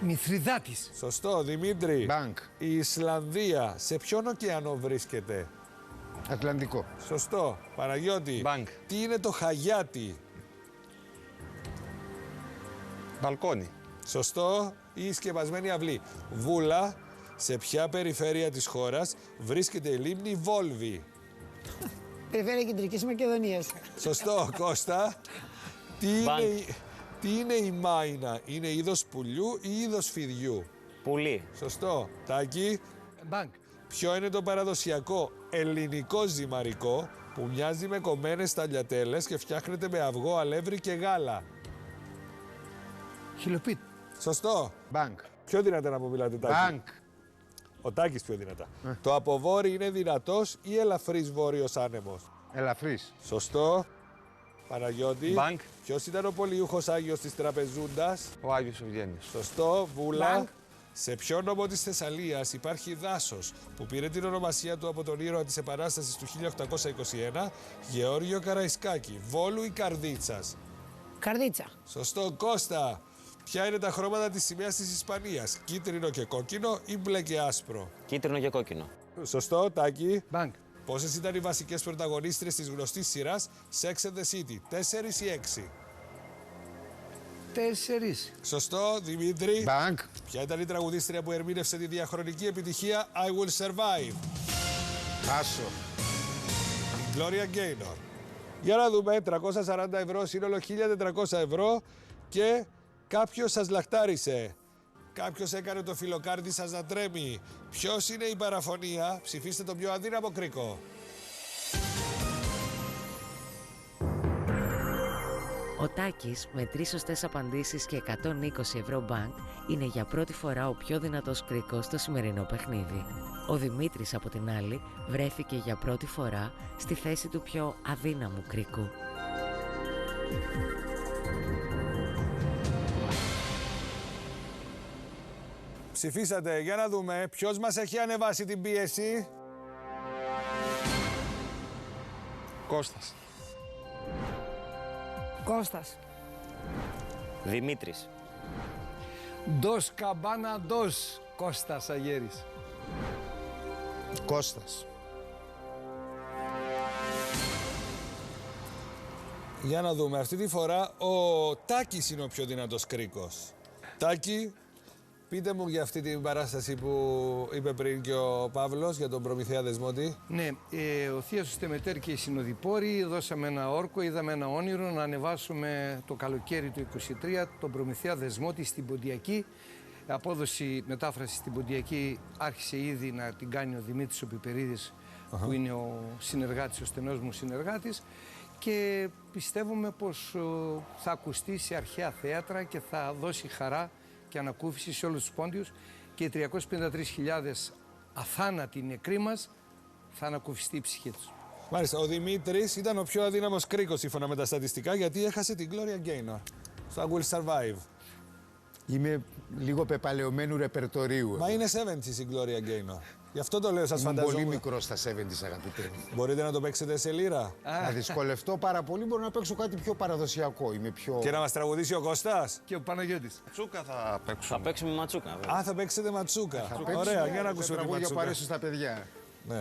Μηθριδάτης. Σωστό. Δημήτρη. Μπανκ. Η Ισλανδία σε ποιον ωκεανό βρίσκεται? Ατλαντικό. Σωστό. Παναγιώτη. Μπανκ. Τι είναι το χαγιάτι? Μπαλκόνι. Σωστό. Η σκεπασμένη αυλή. Βούλα. Σε ποια περιφέρεια της χώρας βρίσκεται η λίμνη Βόλβη? Περιφέρεια Κεντρικής Μακεδονίας. Σωστό. Κώστα. Τι είναι η μάινα? Είναι είδος πουλιού ή είδος φιδιού? Πουλί. Σωστό. Τάκη. Μπανκ. Ποιο είναι το παραδοσιακό ελληνικό ζυμαρικό που μοιάζει με κομμένες ταλιατέλες και φτιάχνεται με αυγό, αλεύρι και γάλα? Χιλοπίτ. Σωστό. Μπανκ. Πιο δυνατά να μου μιλάτε, Τάκη. Μπανκ. Ο Τάκης πιο δυνατά. Το αποβόρι είναι δυνατός ή ελαφρύς βόρειος άνεμος? Ελαφρύς. Σωστό. Παναγιώτη. Μπανκ. Ποιος ήταν ο πολιούχος Άγιος της Τραπεζούντας? Ο Άγιος Ευγένιος. Σωστό. Βούλα. Μπανκ. Σε ποιο νόμο της Θεσσαλίας υπάρχει δάσος που πήρε την ονομασία του από τον ήρωα της Επανάστασης του 1821, Γεώργιο Καραϊσκάκη? Βόλου ή Καρδίτσας? Καρδίτσα. Σωστό. Κώστα. Ποια είναι τα χρώματα της σημαίας της Ισπανίας? Κίτρινο και κόκκινο ή μπλε και άσπρο? Κίτρινο και κόκκινο. Σωστό. Τάκη. Μπανκ. Πόσες ήταν οι βασικές πρωταγωνίστρες της γνωστής σειράς Sex and the City? 4 ή 6? 4. Σωστό. Δημήτρη. Μπανκ. Ποια ήταν η τραγουδίστρια που ερμήνευσε τη διαχρονική επιτυχία I Will Survive? Πάσο. Η Gloria Gaynor. Για να δούμε, 340 ευρώ, σύνολο 1.400 ευρώ και κάποιος σας λαχτάρισε. Κάποιος έκανε το φιλοκάρδι σας να τρέμει. Ποιος είναι η παραφωνία? Ψηφίστε τον πιο αδύναμο κρίκο. Ο Τάκης με 3 σωστές απαντήσεις και 120 ευρώ μπανκ είναι για πρώτη φορά ο πιο δυνατός κρίκος στο σημερινό παιχνίδι. Ο Δημήτρης από την άλλη βρέθηκε για πρώτη φορά στη θέση του πιο αδύναμου κρίκου. Ψηφίσατε, για να δούμε ποιος μας έχει ανεβάσει την πίεση. Κώστας. Κώστας. Δημήτρης. Ντος καμπάνα ντος. Κώστας Αγέρης. Κώστας. Για να δούμε, αυτή τη φορά ο Τάκης είναι ο πιο δυνατός κρίκος. Τάκη, πείτε μου για αυτή την παράσταση που είπε πριν και ο Παύλος για τον Προμηθέα Δεσμότη. Ναι, ο Θείος Στεμετέρ και οι συνοδοιπόροι δώσαμε ένα όρκο, είδαμε ένα όνειρο να ανεβάσουμε το καλοκαίρι του 23 τον Προμηθέα Δεσμότη στην Ποντιακή. Απόδοση, μετάφραση στην Ποντιακή άρχισε ήδη να την κάνει ο Δημήτρης ο Πιπερίδης, που είναι ο συνεργάτης, ο στενός μου συνεργάτης, και πιστεύουμε πως θα ακουστεί σε αρχαία θέατρα και θα δώσει χαρά και ανακούφιση σε όλους τους πόντιους, και οι 353.000 αθάνατοι νεκροί μας θα ανακουφιστεί η ψυχή τους. Μάλιστα, ο Δημήτρης ήταν ο πιο αδύναμος κρίκος σύμφωνα με τα στατιστικά, γιατί έχασε την Gloria Gaynor στο I Will Survive. Είμαι λίγο πεπαλαιωμένου ρεπερτορίου. Μα είναι 70's η Gloria Gaynor. Γι' αυτό το λέω, σας Είμαι φανταζόμουν. πολύ μικρό στα 70's, αγαπητέ. Μπορείτε να το παίξετε σε λίρα. Να δυσκολευτώ πάρα πολύ, μπορώ να παίξω κάτι πιο παραδοσιακό. Είμαι πιο... Και να μας τραγουδήσει ο Κώστας. Και ο Παναγιώτης. Ματσούκα θα παίξουμε. Θα παίξουμε ματσούκα. βέβαια. Α, θα παίξετε ματσούκα. Θα παίξω, Ωραία, για να ακούσουμε τη τραγούδια που ματσούκα. αρέσουν στα παιδιά. Ναι.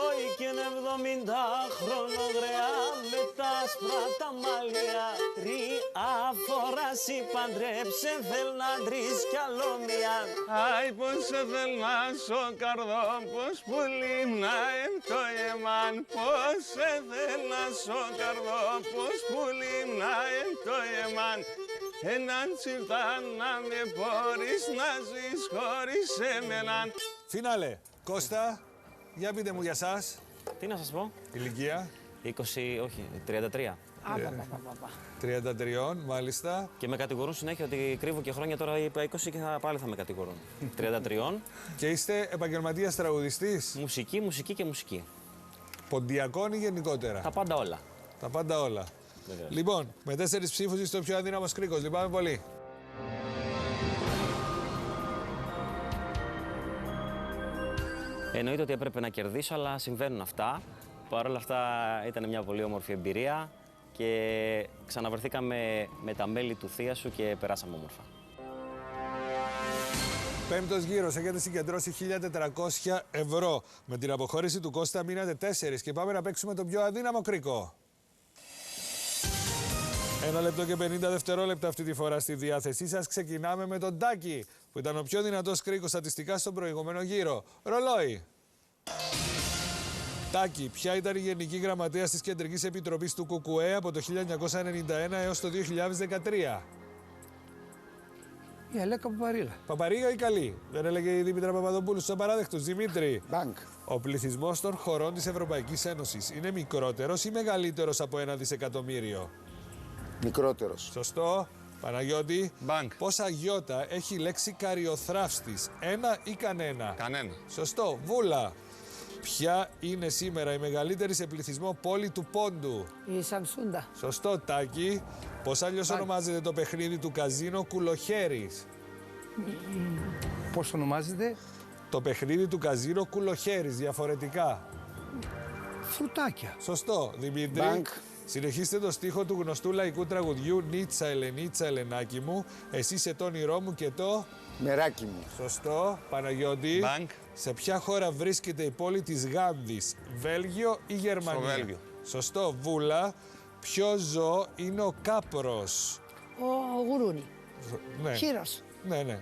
Όχι και είναι 70 χρόνο γραία με τα άσπρα τα μαλλιά. Τρία φορά σι παντρέψε, θέλ να τρεις κι άλλο μια. Άι πως σε θέλ να σω καρδό, πως πουλί να εμ το εμάν. Πως σε θέλ να σω καρδό, πως πουλί να εμ το εμάν. Έναν τσιρτάν να με μπορείς να ζεις χωρίς εμέναν. Φινάλε. Κώστα, για πείτε μου για σας. Τι να σας πω, Ηλικία 20, όχι, 33. 33, μάλιστα. Και με κατηγορούν συνέχεια ότι κρύβω και χρόνια, τώρα είπα 20 και πάλι θα με κατηγορούν. 33, Και είστε επαγγελματίας τραγουδιστής. μουσική και μουσική. Ποντιακόν ή γενικότερα. Τα πάντα όλα. Τα πάντα όλα. Βεβαίως. Λοιπόν, με 4 ψήφους είστε ο πιο αδύναμος κρίκος. Λυπάμαι πολύ. Εννοείται ότι έπρεπε να κερδίσω, αλλά συμβαίνουν αυτά. Παρ' όλα αυτά ήταν μια πολύ όμορφη εμπειρία και ξαναβρεθήκαμε με τα μέλη του Θίασου και περάσαμε όμορφα. Πέμπτος γύρος, έχετε συγκεντρώσει 1.400 ευρώ. Με την αποχώρηση του Κώστα μείνατε 4 και πάμε να παίξουμε τον πιο αδύναμο κρίκο. 1 λεπτό και 50 δευτερόλεπτα αυτή τη φορά στη διάθεσή σας. Ξεκινάμε με τον Τάκη, που ήταν ο πιο δυνατός κρίκος στατιστικά στον προηγούμενο γύρο. Ρολόι. Τάκη, ποια ήταν η Γενική Γραμματέας της Κεντρικής Επιτροπής του ΚΚΕ από το 1991 έως το 2013. Η Αλέκα Παπαρίλα. Παπαρίγα ή Καλή. Δεν έλεγε η Δήμητρα Παπαδοπούλου στους απαράδεκτους. Δημήτρη. Μπανκ. Ο πληθυσμός των χωρών της Ευρωπαϊκής Ένωσης είναι μικρότερος ή μεγαλύτερος από 1 δισεκατομμύριο. Μικρότερος. Σωστό. Παναγιώτη. Μπανκ. Πόσα γιώτα έχει η λέξη καριοθράφστης, 1 ή κανένα. Κανένα. Σωστό. Βούλα. Ποια είναι σήμερα η μεγαλύτερη σε πληθυσμό πόλη του Πόντου. Η Σαμσούντα. Σωστό. Τάκη. Πώς αλλιώς ονομάζεται το παιχνίδι του καζίνο Κουλοχέρης. Πώς ονομάζεται? Το παιχνίδι του καζίνο Κουλοχέρης, διαφορετικά. Φρουτάκια. Σωστό. Δημήτρη. Μπανκ. Συνεχίστε το στίχο του γνωστού λαϊκού τραγουδιού «Νίτσα Ελενίτσα Ελενάκι μου, εσύ σε το όνειρό μου και το...» Μεράκι μου. Σωστό. Παναγιώτη. Μπανκ. Σε ποια χώρα βρίσκεται η πόλη της Γάνδης, Βέλγιο ή Γερμανία? Στο Βέλγιο. Σωστό. Βούλα. Ποιο ζώο είναι ο κάπρος? Ο Γουρούνι. Ναι. Χείρος. Ναι.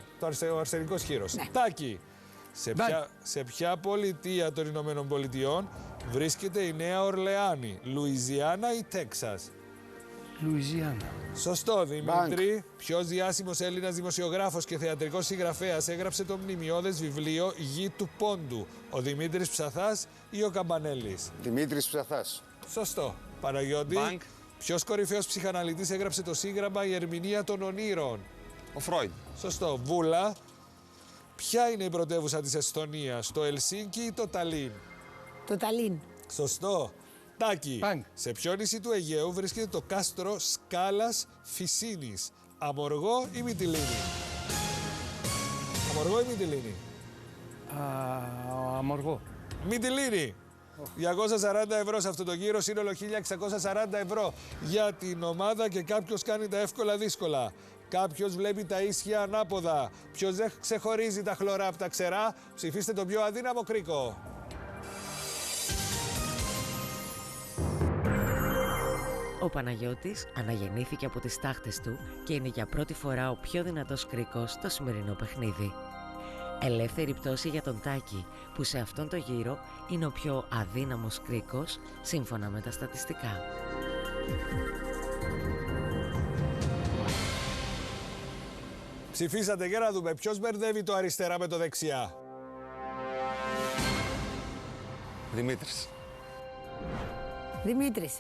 Ο αρσενικός χείρος. Ναι. Τάκη. Σε ποια πολιτεία των Ηνωμένων Πολιτειών βρίσκεται η Νέα Ορλεάνη, Λουιζιάννα ή Τέξας? Λουιζιάννα. Σωστό, Δημήτρη. Ποιος διάσημος Έλληνας δημοσιογράφος και θεατρικός συγγραφέας έγραψε το μνημειώδες βιβλίο «Γη του Πόντου», ο Δημήτρης Ψαθάς ή ο Καμπανέλης? Δημήτρης Ψαθάς. Σωστό. Παναγιώτη. Μπανκ. Ποιος κορυφαίος ψυχαναλυτής έγραψε το σύγγραμμα «Η Ερμηνεία των Ονείρων»? Ο Φρόιντ. Σωστό. Βούλα. Ποια είναι η πρωτεύουσα της Εσθονίας, το Ελσίνκι ή το Ταλίν? Το Ταλίν. Σωστό. Τάκη. Μπανκ. Σε ποιο νησί του Αιγαίου βρίσκεται το κάστρο Σκάλας Φυσίνης, Αμοργό ή Μυτιλήνη? Αμοργό ή Μυτιλήνη? Αμοργό. Μυτιλήνη. 240 ευρώ σε αυτό το γύρο, σύνολο 1.640 ευρώ για την ομάδα και κάποιος κάνει τα εύκολα δύσκολα. Κάποιος βλέπει τα ίσια ανάποδα. Ποιος δεν ξεχωρίζει τα χλωρά από τα ξερά, ψηφίστε τον πιο αδύναμο κρίκο. Ο Παναγιώτης αναγεννήθηκε από τις τάχτες του και είναι για πρώτη φορά ο πιο δυνατός κρίκος στο σημερινό παιχνίδι. Ελεύθερη πτώση για τον Τάκη, που σε αυτόν τον γύρο είναι ο πιο αδύναμος κρίκος σύμφωνα με τα στατιστικά. Ψηφίσατε για να δούμε ποιος μπερδεύει το αριστερά με το δεξιά. Δημήτρης. Δημήτρης.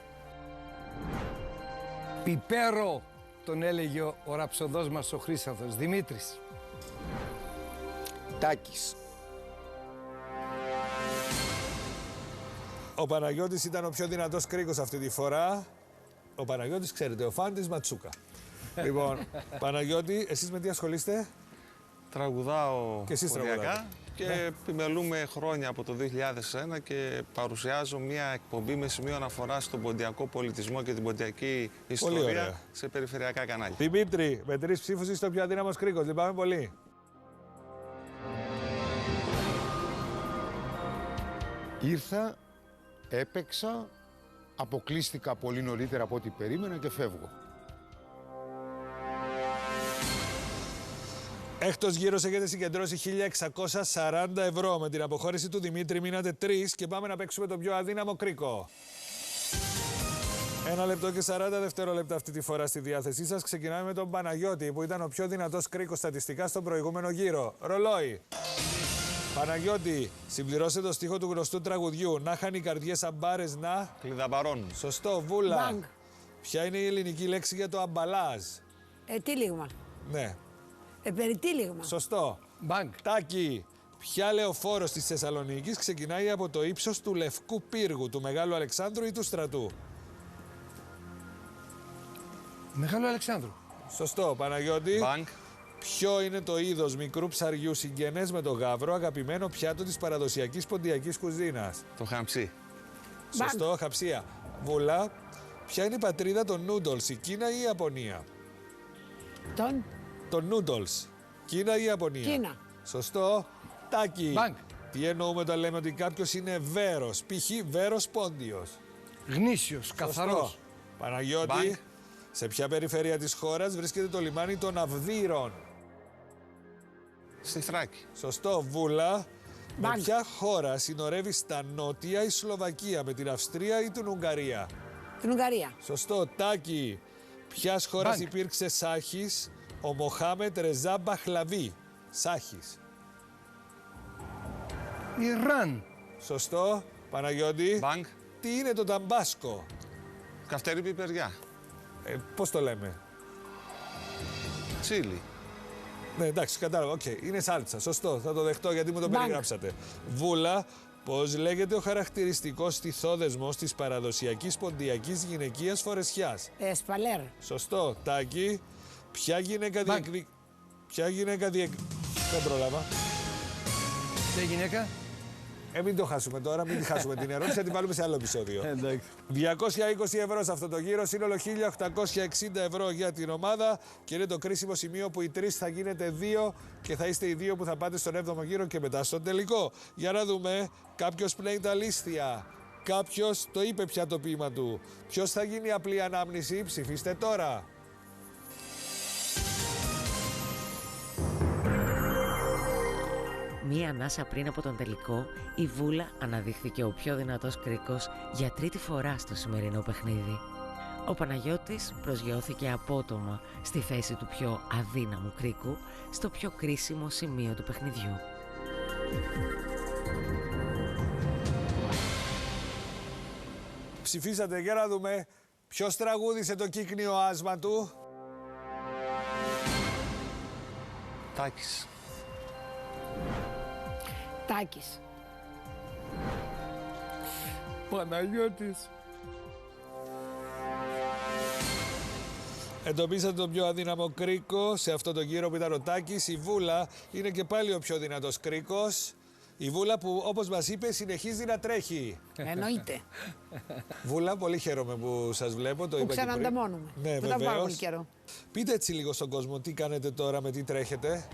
Πιπέρο, τον έλεγε ο ραψοδός μας ο Χρύσανθος. Δημήτρης. Τάκης. Ο Παναγιώτης ήταν ο πιο δυνατός κρίκος αυτή τη φορά. Ο Παναγιώτης, ξέρετε, ο φαν της Ματσούκα. Λοιπόν, Παναγιώτη, εσείς με τι ασχολείστε? Τραγουδάω Και εσείς ποντιακά τραγουδάτε. και επιμελούμε χρόνια από το 2001 και παρουσιάζω μια εκπομπή με σημείο αναφορά στον ποντιακό πολιτισμό και την ποντιακή ιστορία ωραία. σε περιφερειακά κανάλια. Δημήτρη, με 3 ψήφους είστε ο πιο αδύναμος κρίκος. Λυπάμαι πολύ. Ήρθα, έπαιξα, αποκλείστηκα πολύ νωρίτερα από ό,τι περίμενα και φεύγω. Έκτος γύρος έχετε συγκεντρώσει 1.640 ευρώ. Με την αποχώρηση του Δημήτρη μείνατε 3 και πάμε να παίξουμε τον πιο αδύναμο κρίκο. 1 λεπτό και 40 δευτερόλεπτα αυτή τη φορά στη διάθεσή σας. Ξεκινάμε με τον Παναγιώτη που ήταν ο πιο δυνατός κρίκος στατιστικά στον προηγούμενο γύρο. Ρολόι. Παναγιώτη, συμπληρώσε το στίχο του γνωστού τραγουδιού. Να χάνει οι καρδιές αμπάρες να... Κλειδαμπαρώνουν. Σωστό, Βούλα. Μπανκ. Ποια είναι η ελληνική λέξη για το αμπαλάζ? Τύλιγμα. Ναι. Περιτύλιγμα. Σωστό. Μπανκ. Τάκη, ποια λεωφόρος της Θεσσαλονίκης ξεκινάει από το ύψος του Λευκού Πύργου, του Μεγάλου Αλεξάνδρου ή του Στρατού? Μεγάλο Αλεξάνδρου. Σωστό, Παναγιώτη. Μπανκ. Ποιο είναι το είδος μικρού ψαριού συγγενές με το γάβρο, αγαπημένο πιάτο της παραδοσιακής ποντιακής κουζίνας? Το χαμψί. Σωστό, χαψία. Βούλα, ποια είναι η πατρίδα των noodles, η Κίνα ή η Ιαπωνία? Των noodles, Κίνα ή Ιαπωνία? Κίνα. Σωστό. Τάκη. Μπανκ. Τι εννοούμε όταν λέμε ότι κάποιος είναι βέρος, π.χ. βέρος πόντιος? Γνήσιος, Σωστό. καθαρός. Παναγιώτη, Μπανκ. σε ποια περιφέρεια της χώρας βρίσκεται το λιμάνι των Αυδείρων? Στη Θράκη. Σωστό. Βούλα, με Μπανκ. ποια χώρα συνορεύει στα νότια η Σλοβακία, με την Αυστρία ή την Ουγγαρία? Την Ουγγαρία. Σωστό. Τάκη, ποιας χώρας Μπανκ. υπήρξε Σάχης ο Μοχάμετ Ρεζά Μπαχλαβή? Σάχης. Ιράν. Σωστό. Παναγιώτη, Μπανκ. τι είναι το ταμπάσκο? Καυτερή πιπεριά. Πώς το λέμε? Τσίλι. Ναι, εντάξει, κατάλαβα. Οκ, είναι σάλτσα. Σωστό, θα το δεχτώ γιατί μου το Μπανκ. περιγράψατε. Βούλα, πώς λέγεται ο χαρακτηριστικός στιθόδεσμος της παραδοσιακής ποντιακής γυναικείας φορεσιάς? Σπαλέρ. Σωστό. Τάκη, ποια γυναίκα Μπανκ. Δεν πρόλαβα. Ποια γυναίκα? Μην το χάσουμε τώρα, μην τη χάσουμε την ερώτηση, θα την βάλουμε σε άλλο επεισόδιο. Εντάξει. 220 ευρώ σε αυτό το γύρο, σύνολο 1.860 ευρώ για την ομάδα και είναι το κρίσιμο σημείο που οι 3 θα γίνετε 2 και θα είστε οι 2 που θα πάτε στον 7ο γύρο και μετά στον τελικό. Για να δούμε, κάποιος πλέει τα λίστια, κάποιος το είπε πια το ποίημα του. Ποιος θα γίνει απλή ανάμνηση, ψηφίστε τώρα. Μία ανάσα πριν από τον τελικό, η Βούλα αναδείχθηκε ο πιο δυνατός κρίκος για τρίτη φορά στο σημερινό παιχνίδι. Ο Παναγιώτης προσγειώθηκε απότομα στη θέση του πιο αδύναμου κρίκου, στο πιο κρίσιμο σημείο του παιχνιδιού. Ψηφίσατε, για να δούμε ποιος τραγούδισε το κύκνιο άσμα του. Τάκης. Τάκης. Παναγιώτης. Εντοπίσατε τον πιο αδύναμο κρίκο σε αυτό το γύρο που ήταν ο Τάκης. Η Βούλα είναι και πάλι ο πιο δυνατός κρίκος. Η Βούλα που, όπως μας είπε, συνεχίζει να τρέχει. Εννοείται. Βούλα, πολύ χαίρομαι που σας βλέπω. Το Που είπα και πριν. ξανανταμώνουμε. Ναι, Μετά από πάρα πολύ βεβαίως. καιρό. Πείτε έτσι λίγο στον κόσμο τι κάνετε τώρα, με τι τρέχετε.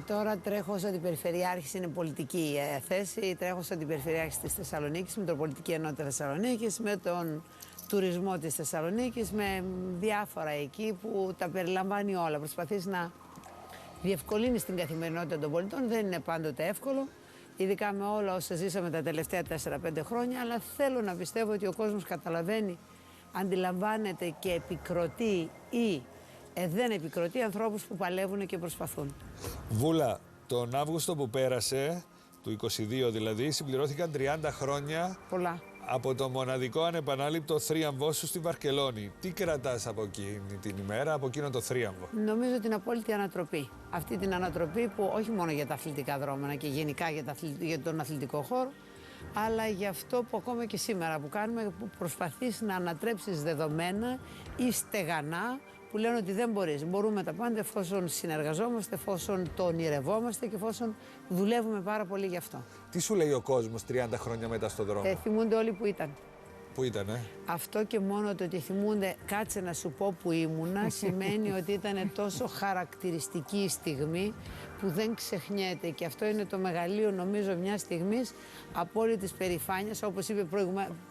Τώρα τρέχω ως αντιπεριφερειάρχης, είναι πολιτική θέση. Τρέχω ως αντιπεριφερειάρχης της Θεσσαλονίκης, Μητροπολιτική Ενότητα Θεσσαλονίκης, με τον τουρισμό της Θεσσαλονίκης, με διάφορα εκεί που τα περιλαμβάνει όλα. Προσπαθείς να διευκολύνεις την καθημερινότητα των πολιτών. Δεν είναι πάντοτε εύκολο, ειδικά με όλα όσα ζήσαμε τα τελευταία 4-5 χρόνια, αλλά θέλω να πιστεύω ότι ο κόσμος καταλαβαίνει, αντιλαμβάνεται και επικροτεί ή δεν επικροτεί ανθρώπους που παλεύουν και προσπαθούν. Βούλα, τον Αύγουστο που πέρασε, του 22 δηλαδή, συμπληρώθηκαν 30 χρόνια Πολλά. από το μοναδικό ανεπανάληπτο θρίαμβό σου στη Βαρκελόνη. Τι κρατάς από εκείνη την ημέρα, από εκείνο το θρίαμβο? Νομίζω την απόλυτη ανατροπή. Αυτή την ανατροπή που όχι μόνο για τα αθλητικά δρόμενα και γενικά για τον αθλητικό χώρο, αλλά για αυτό που ακόμα και σήμερα που κάνουμε, που προσπαθείς να ανατρέψεις δεδομένα ή στεγανά που λένε ότι δεν μπορείς. Μπορούμε τα πάντα εφόσον συνεργαζόμαστε, εφόσον το ονειρευόμαστε και εφόσον δουλεύουμε πάρα πολύ γι' αυτό. Τι σου λέει ο κόσμος 30 χρόνια μετά στον δρόμο? Θυμούνται όλοι που ήταν. Που ήταν, Αυτό και μόνο το ότι θυμούνται, κάτσε να σου πω που ήμουνα, σημαίνει ότι ήταν τόσο χαρακτηριστική η στιγμή που δεν ξεχνιέται. Και αυτό είναι το μεγαλείο, νομίζω, μια στιγμής απόλυτης περηφάνειας. Όπως είπε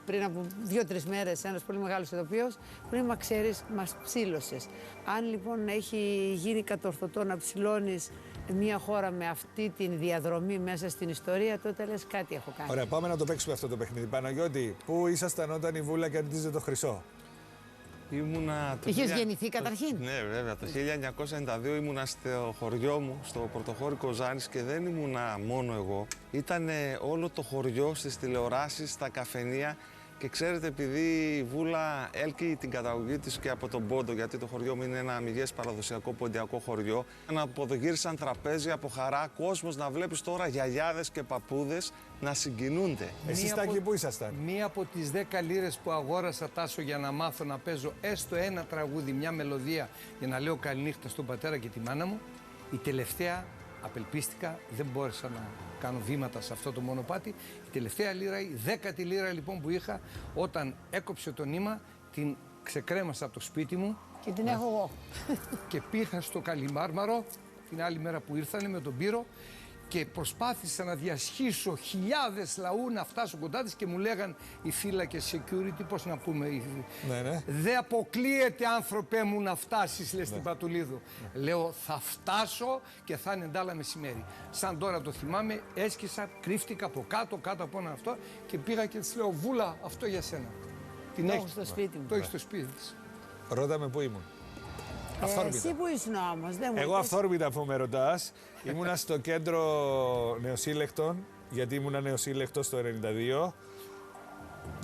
πριν από 2-3 μέρες ένας πολύ μεγάλος ηθοποιός, πριν μα ξέρεις, μας ψήλωσες. Αν λοιπόν έχει γίνει κατορθωτό να ψηλώνεις μια χώρα με αυτή τη διαδρομή μέσα στην ιστορία, τότε λες κάτι έχω κάνει. Ωραία, πάμε να το παίξουμε αυτό το παιχνίδι. Παναγιώτη, πού ήσασταν όταν η Βούλα κερδίζε το χρυσό? Ήμουνα το Είχες γεννηθεί καταρχήν? Ναι, βέβαια. Το 1992 ήμουνα στο χωριό μου, στο πρωτοχώρι Κοζάνης, και δεν ήμουνα μόνο εγώ. Ήταν όλο το χωριό στις τηλεοράσεις, στα καφενεία. Και ξέρετε, επειδή η Βούλα έλκει την καταγωγή της και από τον Πόντο, γιατί το χωριό μου είναι ένα αμυγές παραδοσιακό ποντιακό χωριό, να αποδογύρισαν τραπέζι από χαρά, κόσμος να βλέπεις τώρα γιαγιάδες και παππούδες να συγκινούνται. Εσείς Τάκη, πού ήσασταν? Μία από τις 10 λίρες που αγόρασα, Τάσο, για να μάθω να παίζω έστω ένα τραγούδι, μια μελωδία, για να λέω καληνύχτα στον πατέρα και τη μάνα μου, η τελευταία, απελπίστηκα, δεν μπόρεσα να κάνω βήματα σε αυτό το μονοπάτι. Η τελευταία λίρα, η 10η λίρα λοιπόν που είχα, όταν έκοψε το νήμα, την ξεκρέμασα από το σπίτι μου. Και την έχω εγώ. Και πήγα στο Καλιμάρμαρο την άλλη μέρα που ήρθανε με τον Πύρο και προσπάθησα να διασχίσω χιλιάδες λαού να φτάσω κοντά της και μου λέγαν οι φύλακες security, πώς να πούμε, ναι. δεν αποκλείεται, άνθρωπέ μου, να φτάσεις, λες, στην Πατουλίδου. Λέω, θα φτάσω και θα είναι εντάλλα μεσημέρι. Σαν τώρα το θυμάμαι, έσκυσα, κρύφτηκα από κάτω από ένα αυτό και πήγα και της λέω, Βούλα, αυτό για σένα. Την έχω στο σπίτι μου. Το έχει στο σπίτι της. Ρώτα με πού ήμουν. Εσύ που ήσουν όμως, δεν μου Εγώ αυθόρμητα, αφού με ρωτάς, ήμουνα στο κέντρο νεοσύλλεκτων, γιατί ήμουνα νεοσύλλεκτος το 92.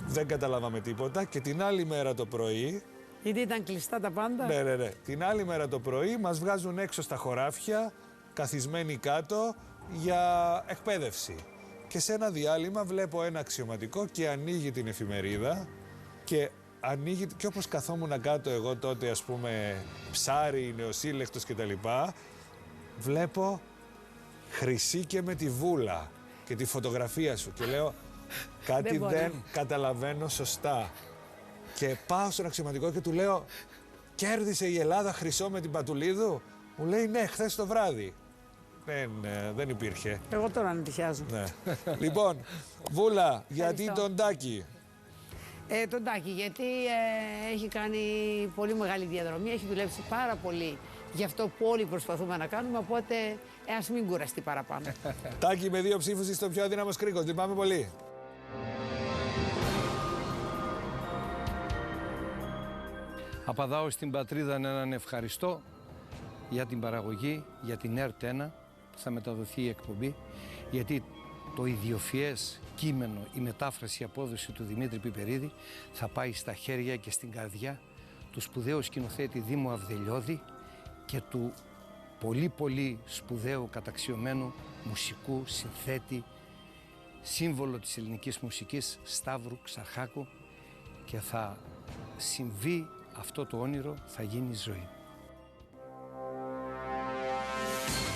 Δεν καταλάβαμε τίποτα και την άλλη μέρα το πρωί... Γιατί ήταν κλειστά τα πάντα. Ναι. Την άλλη μέρα το πρωί μας βγάζουν έξω στα χωράφια, καθισμένοι κάτω, για εκπαίδευση. Και σε ένα διάλειμμα βλέπω ένα αξιωματικό και ανοίγει την εφημερίδα και ανοίγει, και όπως καθόμουν κάτω εγώ τότε, ας πούμε, ψάρι, νεοσύλλεκτος και τα λοιπά, βλέπω Χρυσή και με τη Βούλα και τη φωτογραφία σου και λέω κάτι δεν καταλαβαίνω σωστά. Και πάω στον αξιωματικό και του λέω, κέρδισε η Ελλάδα χρυσό με την Πατουλίδου? Μου λέει, ναι, χθες το βράδυ. Δεν υπήρχε. Εγώ τώρα ανησυχάζω. Ναι. Λοιπόν, Βούλα, γιατί τον Τάκη? Τον Τάκη, γιατί έχει κάνει πολύ μεγάλη διαδρομή, έχει δουλέψει πάρα πολύ για αυτό που όλοι προσπαθούμε να κάνουμε, οπότε ας μην κουραστεί παραπάνω. Τάκη, με 2 ψήφους είσαι το πιο αδύναμος κρίκος. Λυπάμαι πολύ. Απαντάω στην πατρίδα έναν ευχαριστώ για την παραγωγή, για την ΕΡΤ1 που θα μεταδοθεί η εκπομπή, γιατί το ιδιοφυές κείμενο, η μετάφραση, η απόδοση του Δημήτρη Πιπερίδη θα πάει στα χέρια και στην καρδιά του σπουδαίου σκηνοθέτη Δήμου Αυδελιώδη και του πολύ σπουδαίου καταξιωμένου μουσικού συνθέτη, σύμβολο της ελληνικής μουσικής, Σταύρου Ξαρχάκου, και θα συμβεί αυτό το όνειρο, θα γίνει ζωή.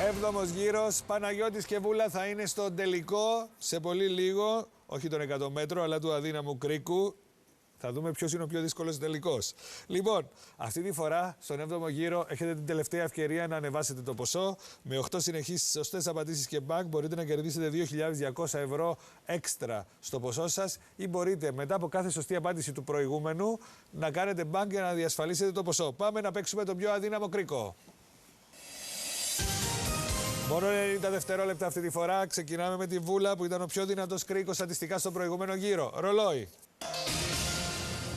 7ος γύρος, Παναγιώτης και Βούλα θα είναι στο τελικό σε πολύ λίγο, όχι τον 100 μέτρο, αλλά του αδύναμου κρίκου. Θα δούμε ποιος είναι ο πιο δύσκολος τελικός. Λοιπόν, αυτή τη φορά στον 7ο γύρο έχετε την τελευταία ευκαιρία να ανεβάσετε το ποσό. Με 8 συνεχείς σωστές απαντήσεις και μπανκ μπορείτε να κερδίσετε 2.200 ευρώ έξτρα στο ποσό σας, ή μπορείτε μετά από κάθε σωστή απάντηση του προηγούμενου να κάνετε μπανκ για να διασφαλίσετε το ποσό. Πάμε να παίξουμε τον πιο αδύναμο κρίκο. Μόνο 90 δευτερόλεπτα αυτή τη φορά. Ξεκινάμε με τη Βούλα που ήταν ο πιο δυνατός κρίκος στατιστικά στον προηγούμενο γύρο. Ρολόι.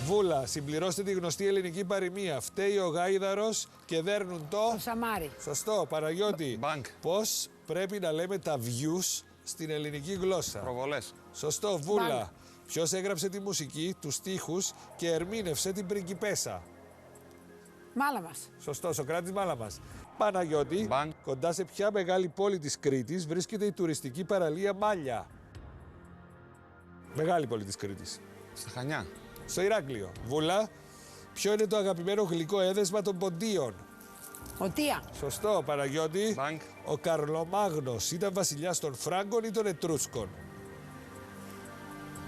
Βούλα, συμπληρώστε τη γνωστή ελληνική παροιμία. Φταίει ο γάιδαρος και δέρνουν το σαμάρι. Σωστό. Παναγιώτη. Bank. Πώς πρέπει να λέμε τα views στην ελληνική γλώσσα? Προβολές. Σωστό. Βούλα. Ποιος έγραψε τη μουσική, τους στίχους και ερμήνευσε την πριγκιπέσα? Μάλαμας. Σωστό. Σοκράτης Μάλαμας. Παναγιώτη, Bank. κοντά σε ποια μεγάλη πόλη της Κρήτης βρίσκεται η τουριστική παραλία Μάλια? Μεγάλη πόλη της Κρήτης. Στα Χανιά. Στο Ηράκλειο. Βούλα, Ποιο είναι το αγαπημένο γλυκό έδεσμα των Ποντίων? Οτία. Σωστό, Παναγιώτη. Μπανκ. Ο Καρλομάγνος ήταν βασιλιάς των Φράγκων ή των Ετρούσκων?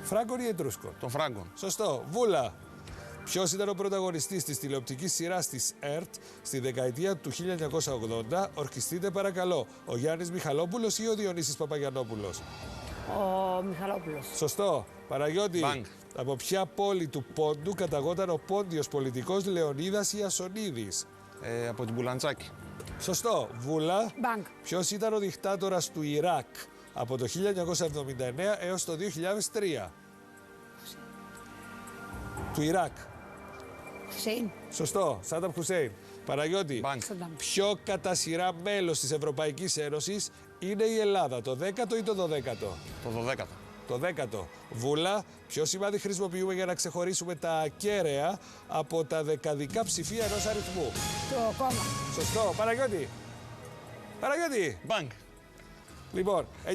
Φράγκων ή Ετρούσκων? Των Φράγκων. Σωστό. Βούλα. Ποιος ήταν ο πρωταγωνιστής της τηλεοπτικής σειράς της ΕΡΤ στη δεκαετία του 1980? Ορκιστείτε παρακαλώ. Ο Γιάννης Μιχαλόπουλος ή ο Διονύσης Παπαγιαννόπουλος? Ο Μιχαλόπουλος. Σωστό. Παναγιώτη. Μπανκ. Από ποια πόλη του Πόντου καταγόταν ο πόντιος πολιτικός Λεωνίδας Ιασονίδης? Από την Πουλαντσάκη. Σωστό. Βούλα. Μπανκ. Ποιος ήταν ο δικτάτορας του Ιράκ από το 1979 έως το 2003? Του Ιράκ. Χουσέιν. Σωστό. Σάνταμ Χουσέιν. Παναγιώτη. Μπανκ. Ποιο κατά σειρά μέλος της Ευρωπαϊκής Ένωσης είναι η Ελλάδα? Το 10ο ή το 12ο? Το 12ο. Το 10ο. Βούλα. Ποιο σημάδι χρησιμοποιούμε για να ξεχωρίσουμε τα ακέραια από τα δεκαδικά ψηφία ενός αριθμού? Το κόμμα. Σωστό. Παναγιώτη. Παναγιώτη. Μπανκ. Λοιπόν, 900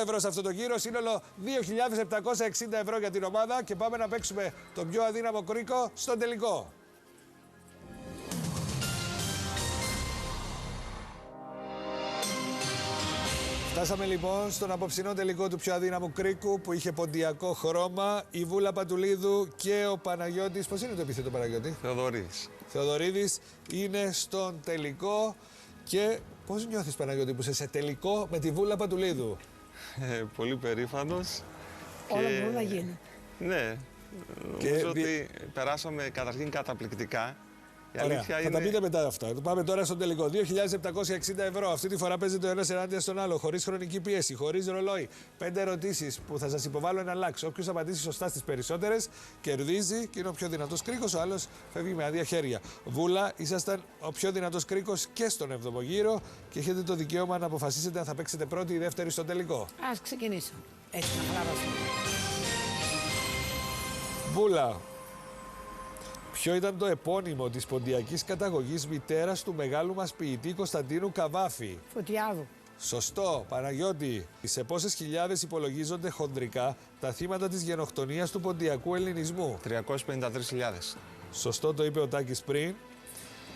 ευρώ σε αυτό το γύρο, σύνολο 2.760 ευρώ για την ομάδα και πάμε να παίξουμε τον πιο αδύναμο κρίκο στον τελικό. Φτάσαμε λοιπόν στον απόψινό τελικό του πιο αδύναμου κρίκου που είχε ποντιακό χρώμα, η Βούλα Παντουλίδου και ο Παναγιώτης. Πώς είναι το επίθετο, Παναγιώτη? Θεοδωρίδης. Θεοδωρίδης είναι στον τελικό. Και πώς νιώθεις, Παναγιώτη, που είσαι σε τελικό με τη Βούλα Παντουλίδου? Πολύ περήφανος. Όλα μπορούν να γίνουν. Ναι. Νομίζω ότι περάσαμε καταρχήν καταπληκτικά. Η Ωραία. αλήθεια Θα είναι... τα πείτε μετά αυτά. Πάμε τώρα στον τελικό. 2.760 ευρώ. Αυτή τη φορά παίζεται ο ένας ενάντια στον άλλο, χωρίς χρονική πίεση, χωρίς ρολόι. 5 ερωτήσεις που θα σας υποβάλω ένα λάξ. Όποιος απαντήσει σωστά στις περισσότερες κερδίζει και είναι ο πιο δυνατός κρίκος. Ο άλλος φεύγει με άδεια χέρια. Βούλα, ήσασταν ο πιο δυνατός κρίκος και στον 7ο γύρο και έχετε το δικαίωμα να αποφασίσετε αν θα παίξετε πρώτη ή δεύτερη στον τελικό. Ας ξεκινήσω. Έτσι να χαλαρώσω. Βούλα. Ποιο ήταν το επώνυμο της ποντιακής καταγωγής μητέρας του μεγάλου μας ποιητή Κωνσταντίνου Καβάφη? Φωτιάδου. Σωστό. Παναγιώτη, σε πόσες χιλιάδες υπολογίζονται χοντρικά τα θύματα της γενοκτονίας του ποντιακού ελληνισμού? 353.000. Σωστό, το είπε ο Τάκης πριν.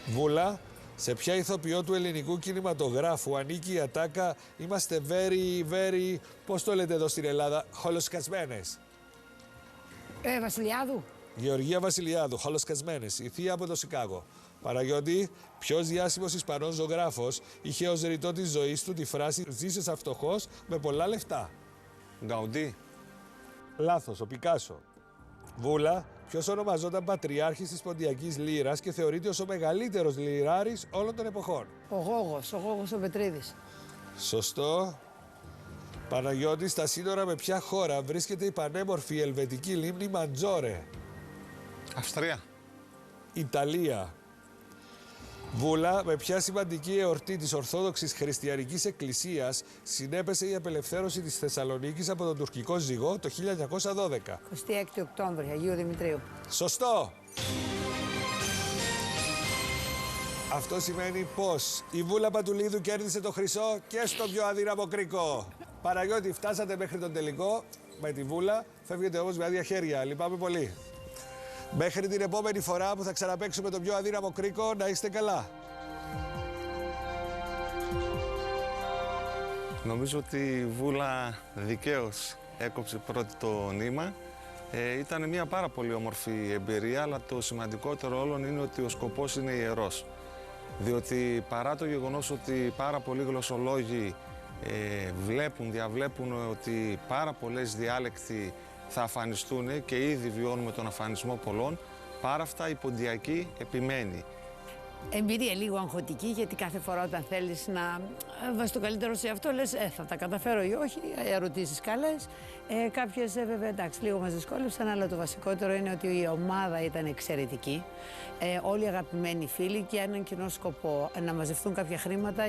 Βούλα, σε ποια ηθοποιό του ελληνικού κινηματογράφου ανήκει η ατάκα «Είμαστε very, πώς το λέτε εδώ στην Ελλάδα, χολοσκασμένες»? Βασιλιάδου. Γεωργία Βασιλιάδου, χολοσκασμένες, η θεία από το Σικάγο. Παναγιώτη, ποιος διάσημος Ισπανός ζωγράφος είχε ως ρητό της ζωής του τη φράση «Ζήσες φτωχός με πολλά λεφτά»? Γκαουντί. Λάθος, ο Πικάσο. Βούλα, ποιος ονομαζόταν πατριάρχης της ποντιακής λύρας και θεωρείται ως ο μεγαλύτερος λιράρης όλων των εποχών? Ο Γόγος ο Πετρίδης. Σωστό. Παναγιώτη, στα σύνορα με ποια χώρα βρίσκεται η πανέμορφη ελβετική λίμνη Μαντζόρε? Αυστρία. Ιταλία. Βούλα, με ποια σημαντική εορτή της Ορθόδοξης Χριστιανικής Εκκλησίας συνέπεσε η απελευθέρωση της Θεσσαλονίκης από τον τουρκικό ζυγό το 1912? 26 Οκτώβρη, Αγίου Δημητρίου. Σωστό. Αυτό σημαίνει πως η Βούλα Παντουλίδου κέρδισε το χρυσό και στο πιο αδύναμο κρίκο. Παναγιώτη, φτάσατε μέχρι τον τελικό με τη Βούλα, φεύγετε όμως με άδεια χέρια. Λυπάμαι πολύ. Μέχρι την επόμενη φορά που θα ξαναπαίξουμε τον πιο αδύναμο κρίκο, να είστε καλά. Νομίζω ότι η Βούλα δικαίως έκοψε πρώτη το νήμα. Ήταν μια πάρα πολύ όμορφη εμπειρία, αλλά το σημαντικότερο όλων είναι ότι ο σκοπός είναι ιερός. Διότι παρά το γεγονός ότι πάρα πολλοί γλωσσολόγοι διαβλέπουν ότι πάρα πολλές διάλεκτοι θα αφανιστούν και ήδη βιώνουμε τον αφανισμό πολλών, παρά αυτά η ποντιακή επιμένει. Εμπειρία λίγο αγχωτική, γιατί κάθε φορά όταν θέλεις να βάζεις το καλύτερο σε αυτό, λες θα τα καταφέρω ή όχι, ερωτήσεις καλές. Κάποιες βέβαια εντάξει, λίγο μας δυσκόλεψαν, αλλά το βασικότερο είναι ότι η ομάδα ήταν εξαιρετική. Όλοι αγαπημένοι φίλοι και έναν κοινό σκοπό, να μαζευτούν κάποια χρήματα.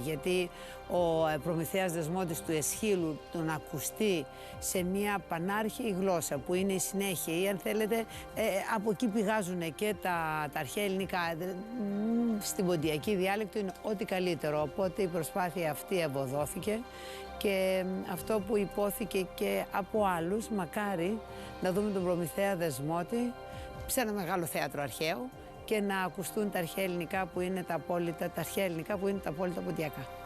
Γιατί ο Προμηθέας Δεσμότης του Εσχύλου τον ακουστεί σε μια πανάρχη γλώσσα που είναι η συνέχεια, ή αν θέλετε από εκεί πηγάζουν και τα αρχαία ελληνικά. Στην ποντιακή διάλεκτο είναι ό,τι καλύτερο, οπότε η προσπάθεια αυτή ευωδόθηκε και αυτό που υπόθηκε και από άλλους, μακάρι να δούμε τον Προμηθέα Δεσμότη σε ένα μεγάλο θέατρο αρχαίο και να ακουστούν τα αρχαία ελληνικά που είναι τα απόλυτα ποντιακά.